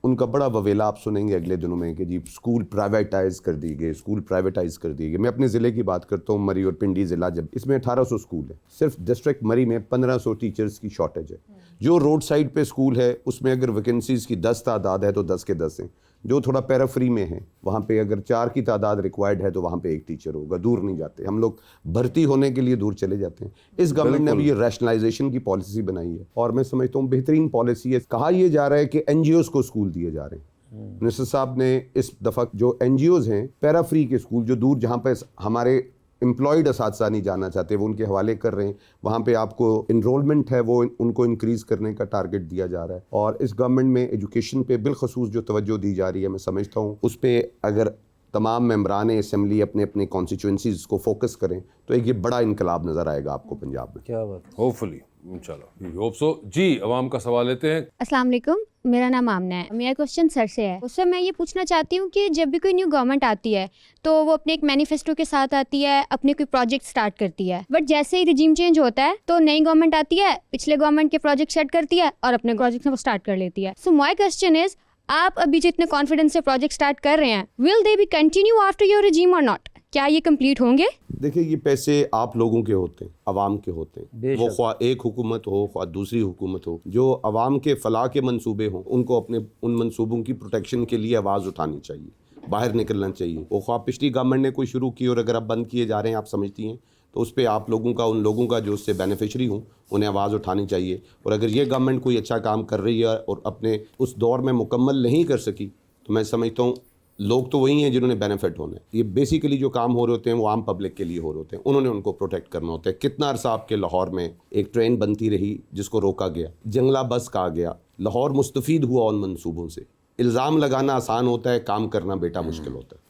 उनका बड़ा ववेला आप सुनेंगे अगले दिनों में कि जी स्कूल प्राइवेटाइज कर दिए गए स्कूल प्राइवेटाइज कर दिए गए मैं अपने ज़िले की बात करता हूँ मरी और पिंडी ज़िला जब इसमें 1800 स्कूल है सिर्फ डिस्ट्रिक्ट मरी में 1500 टीचर्स की शॉर्टेज है जो रोड साइड पे स्कूल है उसमें अगर वैकेंसीज़ की 10 तादाद है तो 10 के 10 हैं जो थोड़ा पैराफ्री में है वहाँ पे अगर 4 की तादाद रिक्वायर्ड है तो वहाँ पे 1 टीचर होगा दूर नहीं जाते हम लोग भर्ती होने के लिए दूर चले जाते हैं इस गवर्नमेंट ने अभी ये रैशनलाइजेशन की पॉलिसी बनाई है और मैं समझता हूँ बेहतरीन पॉलिसी है कहा यह जा रहा है कि NGOs को स्कूल दिए जा रहे हैं मिनिस्टर साहब ने इस दफ़ा जो NGOs हैं पैराफ्री के स्कूल जो दूर जहाँ पे हमारे एम्प्लॉयड असातिज़ा नहीं जाना चाहते वो उनके हवाले कर रहे हैं वहाँ पे आपको इनरोलमेंट है वो उनको इंक्रीज़ करने का टारगेट दिया जा रहा है और इस गवर्नमेंट में एजुकेशन पे बिलखसूस जो तवज्जो दी जा रही है मैं समझता हूँ उस पर अगर तमाम मेम्बरान असम्बली अपने अपने कॉन्स्टिट्यूंसीज़ को फोकस करें तो एक ये बड़ा इनकलाब नज़र आएगा आपको पंजाब में क्या बात होपफुली इंशाल्लाह होप सो जी अवाम का सवाल लेते हैं अस्सलाम वालेकुम, मेरा नाम आमना है। मेरा क्वेश्चन सर से है। उससे मैं ये पूछना चाहती हूँ कि जब भी कोई न्यू गवर्नमेंट आती है तो वो अपने एक मैनिफेस्टो के साथ आती है, अपने कोई प्रोजेक्ट स्टार्ट करती है, बट जैसे ही रिजीम चेंज होता है तो नई गवर्नमेंट आती है, पिछले गवर्नमेंट के प्रोजेक्ट सेट करती है और अपने प्रोजेक्ट वो स्टार्ट कर लेती है। सो माई क्वेश्चन इज, आप अभी जितने कॉन्फिडेंस से प्रोजेक्ट स्टार्ट कर रहे हैं, will they B continue after your regime और नॉट? क्या ये कंप्लीट होंगे? देखिए ये पैसे आप लोगों के होते हैं अवाम के होते हैं वो ख्वाह एक हुकूमत हो ख्वाह दूसरी हुकूमत हो जो अवाम के फलाह के मंसूबे हों उनको अपने उन मंसूबों की प्रोटेक्शन के लिए आवाज़ उठानी चाहिए बाहर निकलना चाहिए वो ख्वाह पिछली गवर्नमेंट ने कोई शुरू की और अगर अब बंद किए जा रहे हैं आप समझती हैं तो उस पर आप लोगों का उन लोगों का जो उससे बेनिफिशरी हों उन्हें आवाज़ उठानी चाहिए और अगर ये गवर्नमेंट कोई अच्छा काम कर रही है और अपने उस दौर में मुकम्मल नहीं कर सकी तो मैं समझता हूँ लोग तो वही हैं जिन्होंने बेनिफिट होना है ये बेसिकली जो काम हो रहे होते हैं वो आम पब्लिक के लिए हो रहे होते हैं उन्होंने उनको प्रोटेक्ट करना होता है कितना अरसा आपके लाहौर में एक ट्रेन बनती रही जिसको रोका गया जंगला बस कहा गया लाहौर मुस्तफ़ीद हुआ उन मंसूबों से इल्ज़ाम लगाना आसान होता है काम करना बेटा मुश्किल होता है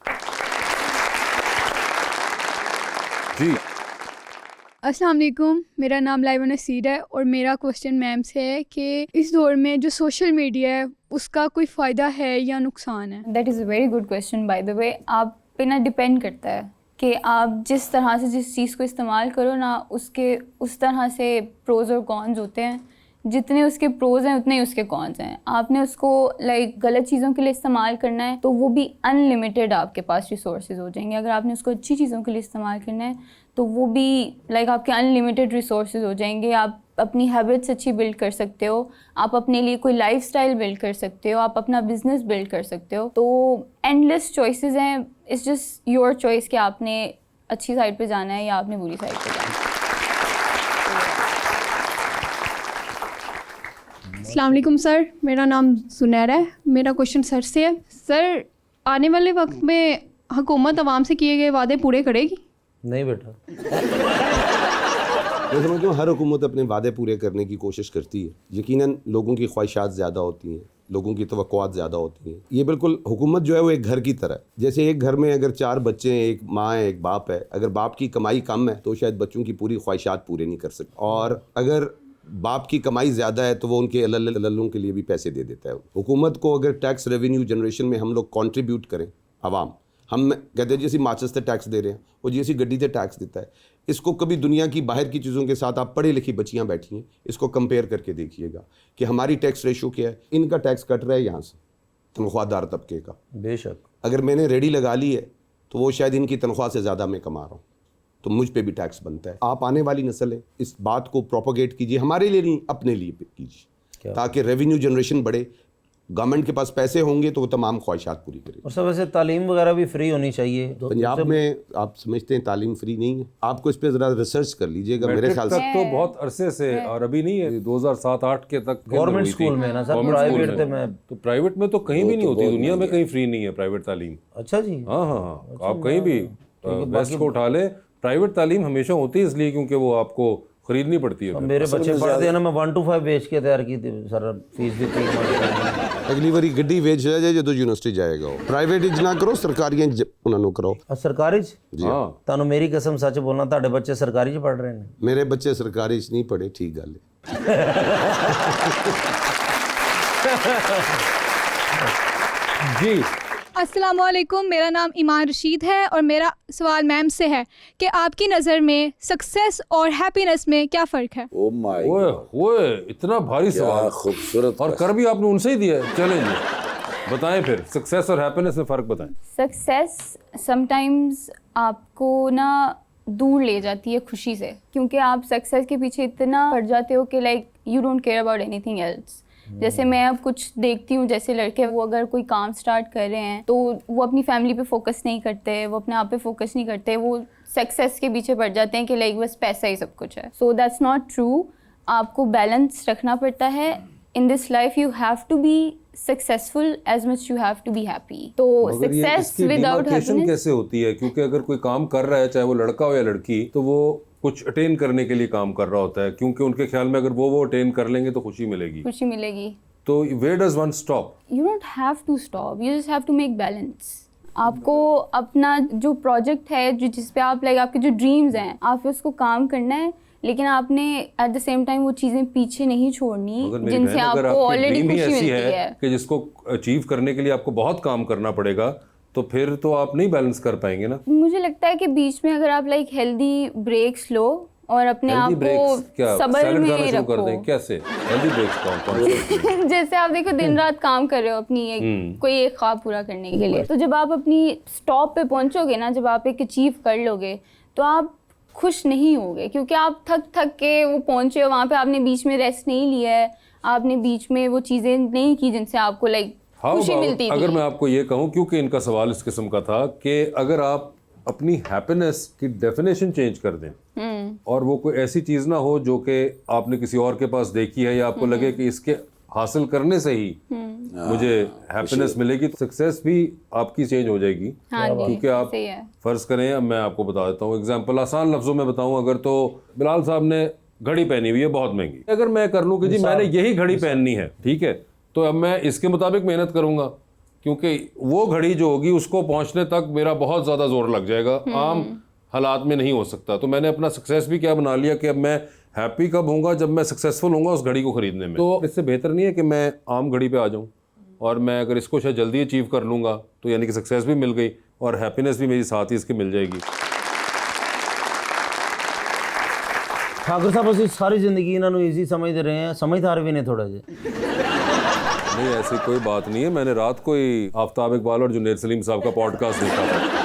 जी अस्सलाम वालेकुम, मेरा नाम लाइवा नसीर है और मेरा क्वेश्चन मैम से है कि इस दौर में जो सोशल मीडिया है उसका कोई फ़ायदा है या नुकसान है? That is a very good question by the way. आप पे ना डिपेंड करता है कि आप जिस तरह से जिस चीज़ को इस्तेमाल करो ना उसके उस तरह से प्रोज और कॉन्स होते हैं। जितने उसके प्रोज हैं उतने ही उसके कॉन्स हैं। आपने उसको लाइक गलत चीज़ों के लिए इस्तेमाल करना है तो वो भी अनलिमिटेड आपके पास रिसोर्सेज हो जाएंगे। अगर आपने उसको अच्छी चीज़ों के लिए इस्तेमाल करना है तो वो भी लाइक आपके अनलिमिटेड रिसोर्सेज हो जाएंगे। आप अपनी हैबिट्स अच्छी बिल्ड कर सकते हो, आप अपने लिए कोई लाइफस्टाइल बिल्ड कर सकते हो, आप अपना बिजनेस बिल्ड कर सकते हो। तो एंडलेस चॉइसेस हैं इट्स जस्ट योर चॉइस कि आपने अच्छी साइड पे जाना है या आपने बुरी साइड पे जाना है। अस्सलाम वालेकुम सर, मेरा नाम सुनैरा है। मेरा क्वेश्चन सर से है। सर, आने वाले वक्त में हुकूमत आवाम से किए गए वादे पूरे करेगी? नहीं बेटा। मैं समझता हूँ हर हुकूमत अपने वादे पूरे करने की कोशिश करती है। यकीनन लोगों की ख्वाहिशात ज़्यादा होती हैं, लोगों की तवक्कुआत ज़्यादा होती हैं। ये बिल्कुल हुकूमत जो है वो एक घर की तरह है। जैसे एक घर में अगर 4 बच्चे हैं, एक माँ है, एक बाप है, अगर बाप की कमाई कम है तो शायद बच्चों की पूरी ख्वाहिशात पूरे नहीं कर सकते, और अगर बाप की कमाई ज़्यादा है तो वो उनके लल्लों के लिए भी पैसे दे देता है। हुकूमत को अगर टैक्स रेवेन्यू जनरेशन में हम लोग कंट्रीब्यूट करें, आवाम, हम कहते हैं जैसे माचिस से टैक्स दे रहे हैं और जैसी गड्डी से टैक्स देता है, इसको कभी दुनिया की बाहर की चीज़ों के साथ, आप पढ़ी लिखी बच्चियां बैठी हैं, इसको कंपेयर करके देखिएगा कि हमारी टैक्स रेशो क्या है। इनका टैक्स कट रहा है यहाँ से, तनख्वाहदार तबके का। बेशक। अगर मैंने रेडी लगा ली है तो वो शायद इनकी तनख्वाह से ज़्यादा मैं कमा रहा हूँ, तो मुझ पे भी टैक्स बनता है। आप आने वाली नस्ल है, इस बात को प्रोपोगेट कीजिए, हमारे लिए नहीं अपने लिए कीजिए, ताकि रेवेन्यू जनरेशन बढ़े। गवर्नमेंट के पास पैसे होंगे तो वो तमाम ख्वाहिशात पूरी करेगी। और सब वैसे तालीम वगैरह भी फ्री होनी चाहिए। पंजाब में आप समझते हैं तालीम फ्री नहीं है? आपको इस पर ज़रा रिसर्च कर लीजिएगा। मेरे ख्याल से तो बहुत अरसे से, और अभी नहीं है, 2007-8 के तक गवर्नमेंट स्कूल में ना सर, प्राइवेट थे मैं तो प्राइवेट में तो कहीं भी नहीं होती, दुनिया में कहीं फ्री नहीं है प्राइवेट तालीम। अच्छा जी। हाँ हाँ हाँ, आप कहीं भी वेस्ट को उठा ले, प्राइवेट तालीम हमेशा होती है, इसलिए क्योंकि वो आपको खरीदनी पड़ती है। मेरे बच्चे पढ़ते हैं ना, मैं 1 to 5 बेच के तैयार की थी सर, फीस भी थी। अगली बारी गड्डी वेच जाए जो यूनिवर्सिटी जाएगा, प्राइवेट इज ना करो, सरकारी उन्होंने करो। सरकारी जी हाँ, तानू मेरी कसम सच बोलना, ताड़े बच्चे सरकारी च पढ़ रहे हैं। मेरे बच्चे सरकारी च नहीं पढ़े, ठीक गल है। जी अस्सलाम वालेकुम, मेरा नाम ईमान रशीद है और मेरा सवाल मैम से है कि आपकी नज़र में सक्सेस और हैप्पीनेस में क्या फ़र्क है? ओ माय ओए ओए, इतना भारी सवाल, खूबसूरत, और कर भी आपने उनसे ही दिया है। चलें जी, बताएं फिर सक्सेस और हैप्पीनेस में फ़र्क बताएं। सक्सेस समटाइम्स आपको ना दूर ले जाती है खुशी से, क्योंकि आप सक्सेस के पीछे इतना पड़ जाते हो कि like you don't care about anything else. जैसे मैं अब कुछ देखती हूँ, जैसे लड़के वो अगर कोई काम स्टार्ट कर रहे हैं तो वो अपनी फैमिली पे फोकस नहीं करते, वो अपने आप पे फोकस नहीं करते, वो सक्सेस के पीछे पड़ जाते हैं कि लाइक बस पैसा ही सब कुछ है। So that's not true. आपको बैलेंस रखना पड़ता है। In this life you have to be successful as much you have to be happy. तो सक्सेस विदाउट हैप्पीनेस कैसे होती है? क्योंकि अगर कोई काम कर रहा है, चाहे वो लड़का हो या लड़की, तो वो कुछ अटेन करने के लिए काम कर रहा होता है, क्योंकि उनके ख्याल में अगर वो अटेन कर लेंगे तो खुशी मिलेगी। खुशी मिलेगी। तो where does one stop? You don't have to stop, you just have to make balance. आपको अपना जो प्रोजेक्ट है, जो जिस पे आप लाइक आपके जो ड्रीम्स हैं, आप उसको काम करना है, लेकिन आपने एट द सेम टाइम वो चीज़ें पीछे नहीं छोड़नी जिनसे आपको ऑलरेडी खुशी मिलती है कि जिसको अचीव करने के लिए आपको बहुत काम करना पड़ेगा, तो फिर तो आप नहीं बैलेंस कर पाएंगे ना। मुझे लगता है कि बीच में अगर आप लाइक हेल्दी ब्रेक्स लो और अपने आप को सबर में रखो। कैसे हेल्दी ब्रेक्स कौन? जैसे आप देखो दिन रात काम कर रहे हो अपनी कोई एक ख्वाब पूरा करने के लिए, तो जब आप अपनी स्टॉप पे पहुंचोगे ना, जब आप एक अचीव कर लोगे, तो आप खुश नहीं होगे, क्योंकि आप थक के वो पहुंचे हो वहाँ पे, आपने बीच में रेस्ट नहीं लिया है, आपने बीच में वो चीज़ें नहीं की जिनसे आपको लाइक खुशी मिलती थी। अगर मैं आपको ये कहूँ, क्योंकि इनका सवाल इस किस्म का था कि अगर आप अपनी हैप्पीनेस की डेफिनेशन चेंज कर दें और वो कोई ऐसी चीज़ ना हो जो कि आपने किसी और के पास देखी है या आपको लगे कि इसके हासिल करने से ही मुझे हैप्पीनेस मिलेगी, तो सक्सेस भी आपकी चेंज हो जाएगी। क्योंकि आप फर्ज करें, अब मैं आपको बता देता हूँ एग्जांपल, आसान लफ्जों में बताऊँ अगर, तो बिलाल साहब ने घड़ी पहनी हुई है बहुत महंगी, अगर मैं कर लूँ कि जी मैंने यही घड़ी पहननी है, ठीक है, तो अब मैं इसके मुताबिक मेहनत करूँगा, क्योंकि वो घड़ी जो होगी उसको पहुँचने तक मेरा बहुत ज़्यादा जोर लग जाएगा, आम हालात में नहीं हो सकता। तो मैंने अपना सक्सेस भी क्या बना लिया कि अब मैं हैप्पी कब होऊंगा, जब मैं सक्सेसफुल होऊंगा उस घड़ी को खरीदने में। तो इससे बेहतर नहीं है कि मैं आम घड़ी पे आ जाऊं, और मैं अगर इसको शायद जल्दी अचीव कर लूँगा तो यानी कि सक्सेस भी मिल गई और हैप्पीनेस भी मेरी साथ ही इसकी मिल जाएगी। ठाकुर साहब असं सारी जिंदगी इन्होंने ईजी समझते रहे हैं, समझदार भी नहीं थोड़ा जे। नहीं, ऐसी कोई बात नहीं है। मैंने रात को ही आफ्ताब इकबाल और जुनैद सलीम साहब का पॉडकास्ट देखा था।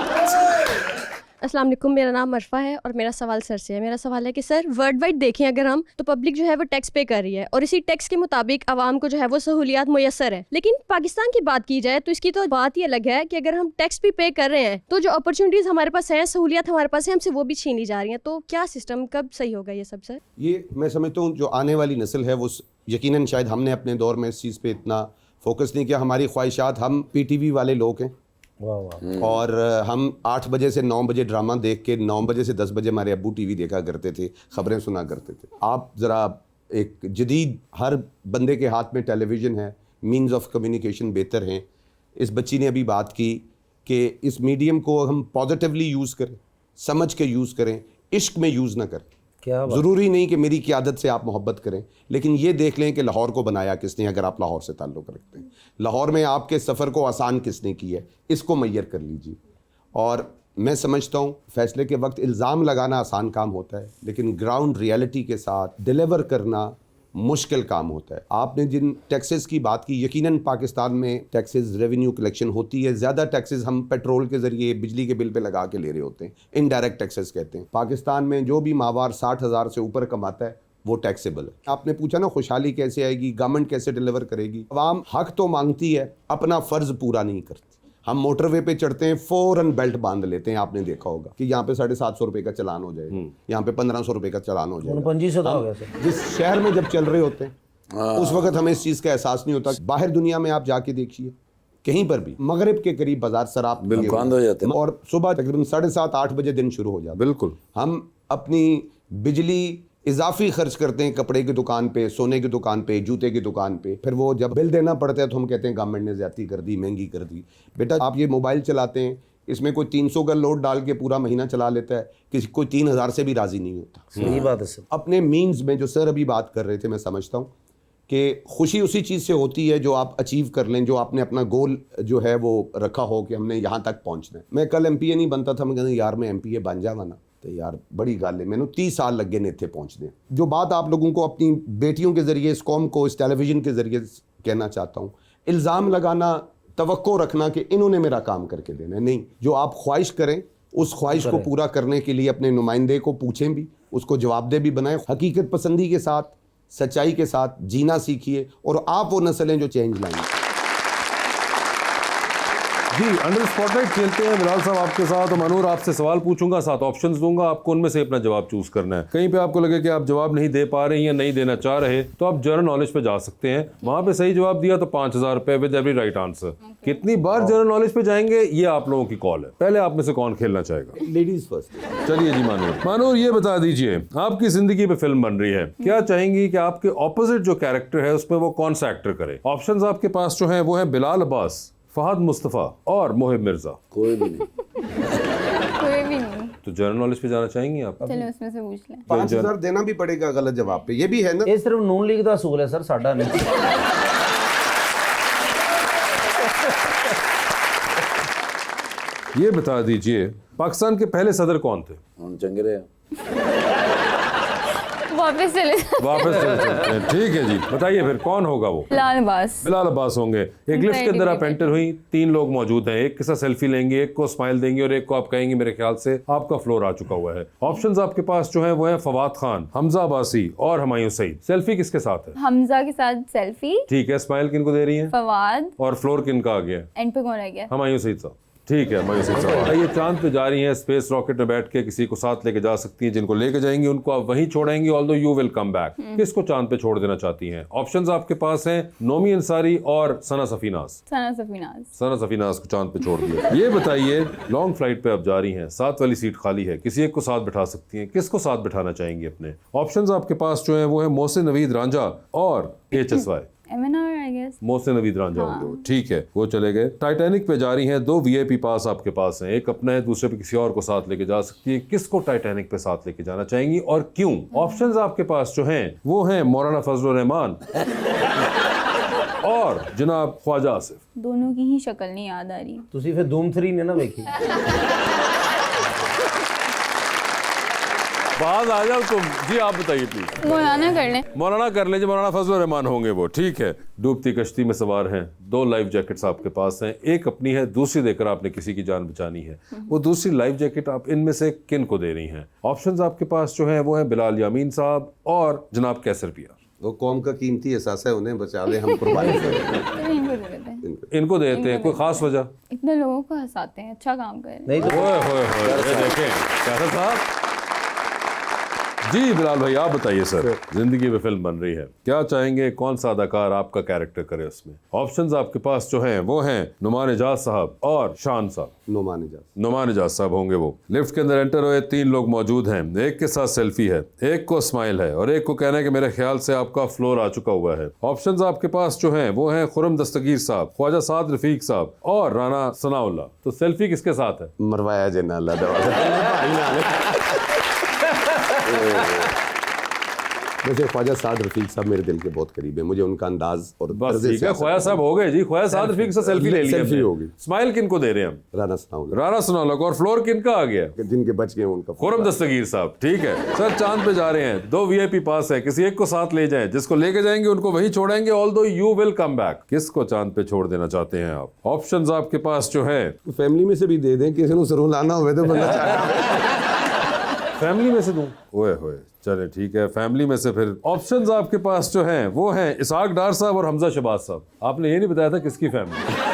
अस्सलाम वालेकुम, मेरा नाम अरफा है और मेरा सवाल सर से है। मेरा सवाल है कि सर वर्ल्ड वाइड देखें अगर हम, तो पब्लिक जो है वो टैक्स पे कर रही है और इसी टैक्स के मुताबिक आवाम को जो है वो सहूलियात मुयसर है। लेकिन पाकिस्तान की बात की जाए तो इसकी तो बात ही अलग है कि अगर हम टैक्स भी पे कर रहे हैं तो जो अपॉर्चुनिटीज़ हमारे पास हैं, सहूलियात हमारे पास है, हमसे वो भी छीनी जा रही हैं। तो क्या सिस्टम कब सही होगा ये सब सर? ये मैं समझता हूँ जो आने वाली नस्ल है वो यकीनन शायद हमने अपने दौर में इस चीज़ पे इतना फोकस नहीं किया। हमारी ख्वाहिशात, हम पीटीवी वाले लोग हैं और हम 8 बजे से 9 बजे ड्रामा देख के 9 बजे से 10 बजे हमारे अब्बू टीवी देखा करते थे, ख़बरें सुना करते थे। आप ज़रा एक जदीद, हर बंदे के हाथ में टेलीविज़न है, मीन्स ऑफ कम्युनिकेशन बेहतर हैं। इस बच्ची ने अभी बात की कि इस मीडियम को हम पॉजिटिवली यूज़ करें, समझ के यूज़ करें, इश्क में यूज़ ना करें। ज़रूरी नहीं कि मेरी क़यादत से आप मोहब्बत करें, लेकिन ये देख लें कि लाहौर को बनाया किसने, अगर आप लाहौर से ताल्लुक़ रखते हैं। लाहौर में आपके सफ़र को आसान किसने की है, इसको मैयर कर लीजिए। और मैं समझता हूँ फ़ैसले के वक्त इल्ज़ाम लगाना आसान काम होता है, लेकिन ग्राउंड रियलिटी के साथ डिलीवर करना मुश्किल काम होता है। आपने जिन टैक्सेस की बात की, यकीनन पाकिस्तान में टैक्सेस रेवेन्यू कलेक्शन होती है। ज़्यादा टैक्सेस हम पेट्रोल के ज़रिए, बिजली के बिल पे लगा के ले रहे होते हैं, इनडायरेक्ट टैक्सेस कहते हैं। पाकिस्तान में जो भी माहवार 60,000 से ऊपर कमाता है वो टैक्सेबल है। आपने पूछा ना खुशहाली कैसे आएगी, गवर्नमेंट कैसे डिलीवर करेगी। अवाम हक तो मांगती है, अपना फ़र्ज़ पूरा नहीं करती। हम मोटरवे पे चढ़ते हैं, फ़ौरन बेल्ट बांध लेते हैं। आपने देखा होगा कि यहाँ पे 750 रुपये का चालान हो जाएगा, यहाँ पे 1500 रुपये का चालान हो जाएगा। 2500 हो गया सर। जिस शहर में जब चल रहे होते हैं उस वक्त हमें इस चीज़ का एहसास नहीं होता। बाहर दुनिया में आप जाके देखिए, कहीं पर भी मगरिब के करीब बाजार शराब बंद हो जाते हैं और सुबह तकरीबन 7:30-8 बजे दिन शुरू हो जाता है। बिल्कुल। हम अपनी बिजली इजाफी खर्च करते हैं कपड़े की दुकान पे, सोने की दुकान पे, जूते की दुकान पे। फिर वो जब बिल देना पड़ता है तो हम कहते हैं गवर्नमेंट ने ज़्यादती कर दी, महंगी कर दी। बेटा आप ये मोबाइल चलाते हैं, इसमें कोई 300 का लोड डाल के पूरा महीना चला लेता है, किसी कोई 3000 से भी राज़ी नहीं होता। सही बात है सर। अपने मीन्स में जो सर अभी बात कर रहे थे, मैं समझता हूँ कि खुशी उसी चीज़ से होती है जो आप अचीव कर लें, जो आपने अपना गोल जो है वो रखा हो कि हमने यहाँ तक पहुँचना है। मैं कल MPA नहीं बनता था, मैं कहता यार मैं MPA बन जावा ना, तो यार बड़ी गल है, मैंने 30 साल लगे ने इत्थे पहुँचने। जो बात आप लोगों को अपनी बेटियों के ज़रिए, इस कौम को, इस टेलीविज़न के ज़रिए कहना चाहता हूँ, इल्ज़ाम लगाना, तवक्को रखना कि इन्होंने मेरा काम करके देना है, नहीं। जो आप ख्वाहिश करें उस ख्वाहिश को पूरा करने के लिए अपने नुमाइंदे को पूछें भी, उसको जवाबदेह भी बनाएं। हकीकत पसंदी के साथ, सच्चाई के साथ जीना सीखिए और आप वो नस्ल हैं जो चेंज लाएंगे। जी, अंडर स्पॉटलाइट खेलते हैं बिलाल साहब आपके साथ। और मनूर, आपसे सवाल पूछूंगा, 7 ऑप्शंस दूंगा, आपको उनमें से अपना जवाब चूज करना है। कहीं पे आपको लगे कि आप जवाब नहीं दे पा रहे हैं या नहीं देना चाह रहे, तो आप जनरल नॉलेज पे जा सकते हैं। वहां पे सही जवाब दिया तो 5000 रुपए विद एवरी राइट आंसर। कितनी बार जनरल नॉलेज पे जाएंगे ये आप लोगों की कॉल है। पहले आप में से कौन खेलना चाहेगा? Ladies first. चलिए जी मानूर, ये बता दीजिए, आपकी जिंदगी पे फिल्म बन रही है, क्या चाहेंगी कि आपके ऑपोजिट जो कैरेक्टर है उसमें वो कौन सा एक्टर करे? ऑप्शंस आपके पास जो है वो है बिलाल अब्बास, फहद मुस्तफ़ा और मोहिब मिर्जा। कोई भी नहीं। कोई भी नहीं। तो जनरल नॉलेज पे जाना चाहेंगी आप? चलो उसमें से पूछ लें। 5000 देना भी पड़ेगा गलत जवाब पे, ये भी है ना। ये सिर्फ नून लीग का असूल है सर, साडा नहीं। ये बता दीजिए, पाकिस्तान के पहले सदर कौन थे? हम चंगे रहे। वापस चले चलते हैं। ठीक है जी, बताइए फिर कौन होगा वो? बिलाल अब्बास। बिलाल अब्बास होंगे। एक लिफ्ट के अंदर आप एंटर हुई, 3 लोग मौजूद हैं, एक के साथ सेल्फी लेंगे, एक को स्माइल देंगे और एक को आप कहेंगे मेरे ख्याल से आपका फ्लोर आ चुका हुआ है। ऑप्शंस आपके पास जो है वो है फवाद खान, हमजा अब्बासी और हुमायूं सईद। सेल्फी किसके साथ है? हमजा के साथ सेल्फी। ठीक है, स्माइल किनको दे रही है? फवाद। और फ्लोर किनका आ गया? एंड पे कौन रह गया? हुमायूं सईद साहब। ठीक है, हुमायूं सईद साहब। ये चांद पे जा रही हैं, स्पेस रॉकेट में बैठ के किसी को साथ लेके जा सकती हैं। जिनको लेके जाएंगी उनको आप वहीं छोड़ेंगी, although you will come back. किसको चांद पे छोड़ देना चाहती हैं? ऑप्शंस आपके पास हैं, नोमी अंसारी और सना सफीनाज। सना सफीनाज। सना सफीनाज को चांद पे छोड़ दिया। ये बताइए, लॉन्ग फ्लाइट पे आप जा रही हैं, 7 वाली सीट खाली है, किसी एक को साथ बिठा सकती हैं, किसको साथ बिठाना चाहेंगी अपने? ऑप्शंस आपके पास जो है वो है मोहसिन नवीद रांझा और HSY। MNR I guess। Mohsin Naveed Ranjha होंगे। ठीक है, वो चले गए। टाइटैनिक पे जा रही हैं, 2 VIP पास आपके पास हैं, एक अपना है, दूसरे पे किसी और को साथ लेके जा सकती है। किसको टाइटैनिक पे साथ लेके जाना चाहेंगी और क्यों? ऑप्शंस आपके पास जो हैं वो हैं मौलाना फजलुर रहमान और जनाब ख्वाजा आसिफ। दोनों की ही शक्ल नहीं याद आ रही। तुसी फिर धूम 3 ने ना देखी। बाहर आ जाओ तुम। जी आप बताइए प्लीज। मौलाना कर लें। मौलाना कर लीजिए, मौलाना फजलुर रहमान होंगे वो, ठीक है। डूबती कश्ती में सवार हैं, 2 लाइफ जैकेट्स आपके पास हैं, एक अपनी है, दूसरी देकर आपने किसी की जान बचानी है। वो दूसरी लाइफ जैकेट आप इनमें से किन को दे रही हैं? ऑप्शंस आपके पास जो हैं वो हैं बिलाल यामीन साहब और जनाब कैसर पिया। वो कौम का कीमती एहसास है, उन्हें बचा ले, हम कुर्बानी करें। तो इनको दे देते हैं। इनको देते हैं, कोई खास वजह? इतने लोगों को हंसाते हैं, अच्छा काम कर रहे हैं। नहीं तो ओए होए होए, ये देखें कैसर साहब। जी बिलाल भाई आप बताइए सर, जिंदगी में फिल्म बन रही है, क्या चाहेंगे कौन सा अदाकार आपका कैरेक्टर करे उसमें? ऑप्शंस आपके पास जो हैं वो हैं नुमान इजाज साहब और शान साहब। नुमान इजाज। नुमान इजाज साहब होंगे वो। लिफ्ट के अंदर एंटर हुए, 3 लोग मौजूद हैं, एक के साथ सेल्फी है, एक को स्माइल है और एक को कहना है कि मेरे ख्याल से आपका फ्लोर आ चुका हुआ है। ऑप्शंस आपके पास जो हैं वो हैं खुरम दस्तगीर साहब, ख्वाजा साद रफीक साहब और राना सनाउल्लाह। तो सेल्फी किसके साथ है? मरवाया जे ना वैसे ख्वाजा साद रफीक साहब मेरे दिल के बहुत करीब है, मुझे उनका अंदाज और बस ठीक है, ख्वाजा साहब हो गए जी। ख्वाजा साद रफीक से सेल्फी ले ली, सेल्फी होगी। स्माइल किन को दे रहे हैं हम? राना सनाउल्लाह। राना सनाउल्लाह को। और फ्लोर किन का आ गया? जिनके बच गए उनका खुरम दस्तगीर साहब, ठीक है सर। चांद पे जा रहे हैं, 2 VIP पास है, किसी एक को साथ ले जाएं, जिसको लेके जाएंगे उनको वहीं छोड़ेंगे, although you will come back. किसको चांद पे छोड़ देना चाहते हैं आप? ऑप्शंस आपके पास जो है, फैमिली में से भी दे दें, किसी को सरों लाना हुए तो बंदा फैमिली में से दूं? ओए होए, चले ठीक है, फैमिली में से फिर ऑप्शंस आपके पास जो हैं वो हैं इसहाक डार साहब और हमजा शहबाज साहब। आपने ये नहीं बताया था किसकी फैमिली?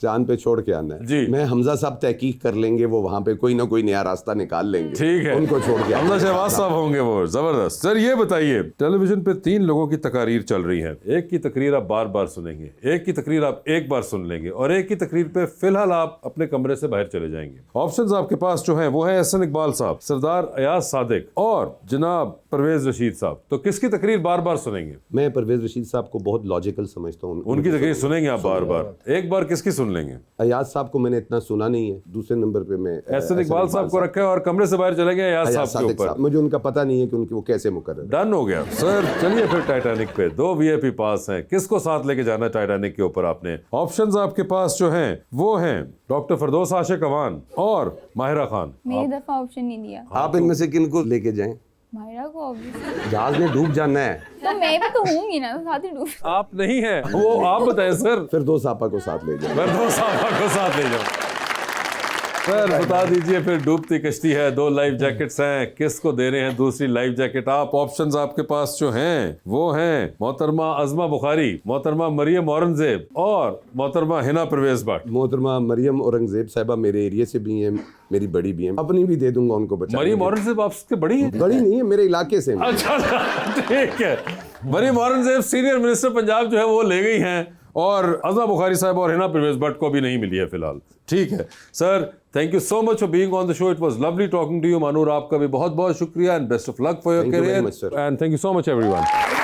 चांद पे छोड़ के आना है जी। मैं हमजा साहब तहकीक कर लेंगे, वो वहां पे कोई ना कोई नया रास्ता निकाल लेंगे, ठीक है, उनको छोड़ के हमजा शहबाज साहब होंगे वो। जबरदस्त। सर ये बताइए, टेलीविजन पे 3 लोगों की तकारीर चल रही है, एक की तकरीर आप बार बार सुनेंगे, एक की तकरीर आप एक बार सुन लेंगे और एक की तकरीर पे फिलहाल आप अपने कमरे से बाहर चले जाएंगे। ऑप्शंस आपके पास जो हैं वो है एहसन इकबाल साहब, सरदार अयाज सादिक और जनाब परवेज रशीद साहब। तो किसकी तकरीर बार बार सुनेंगे? मैं परवेज रशीद साहब को बहुत लॉजिकल समझता हूँ, उनकी तकरीर सुनेंगे आप बार बार? एक बार किसकी सुन लेंगे? अयाज साहब को मैंने इतना सुना नहीं है। दूसरे नंबर पे मैं एहसन इकबाल साहब को रखा है और कमरे से बाहर चले गए अयाज अयाज साहब सादिक के ऊपर। साहब, मुझे उनका पता नहीं है कि उनकी वो कैसे मुकर्रर। डन हो गया सर। चलिए फिर टाइटैनिक पे 2 VIP पास हैं, किसको साथ लेके जाना है टाइटैनिक के ऊपर आपने? ऑप्शंस आपके पास जो हैं वो हैं डॉक्टर फरदौस आशिक अवान और माहिरा खान। मेरी दफा ऑप्शन नहीं दिया। आप इनमें से किन को लेके जाएं? माहिरा को obviously। जहाज में डूब जाना है तो मैं भी तो हूँगी ना, तो साथ ही डूब। आप नहीं हैं वो, आप बताएं सर। फिर 2 सापा को साथ ले जाएं। फरदौस आशिक को साथ ले जाओ सर। बता दीजिए फिर, डूबती कश्ती है, 2 लाइफ जैकेट्स हैं, किसको दे रहे हैं दूसरी लाइफ जैकेट आप? ऑप्शंस आपके पास जो हैं वो हैं मोहतरमा अज़मा बुखारी, मोहतरमा मरियम औरंगजेब और मोहतरमा हिना परवेज भट्ट। मोहतरमा मरियम औरंगजेब साहिबा मेरे एरिया से भी हैं, मेरी बड़ी भी हैं, अपनी भी दे दूंगा उनको बचा। मरियम औरंगजेब आपसे बड़ी है? बड़ी नहीं है, मेरे इलाके से हैं। अच्छा ठीक है। मरियम औरंगजेब सीनियर मिनिस्टर पंजाब जो है वो ले गई हैं और अज़मा बुखारी साहब और हिना परवेज भट्ट को भी नहीं मिली है फिलहाल। ठीक है sir, thank you so much for being on the show. It was lovely talking to you. Mahnoor आपका भी बहुत बहुत शुक्रिया and best of luck for your Thank you very career much, sir. And thank you so much everyone.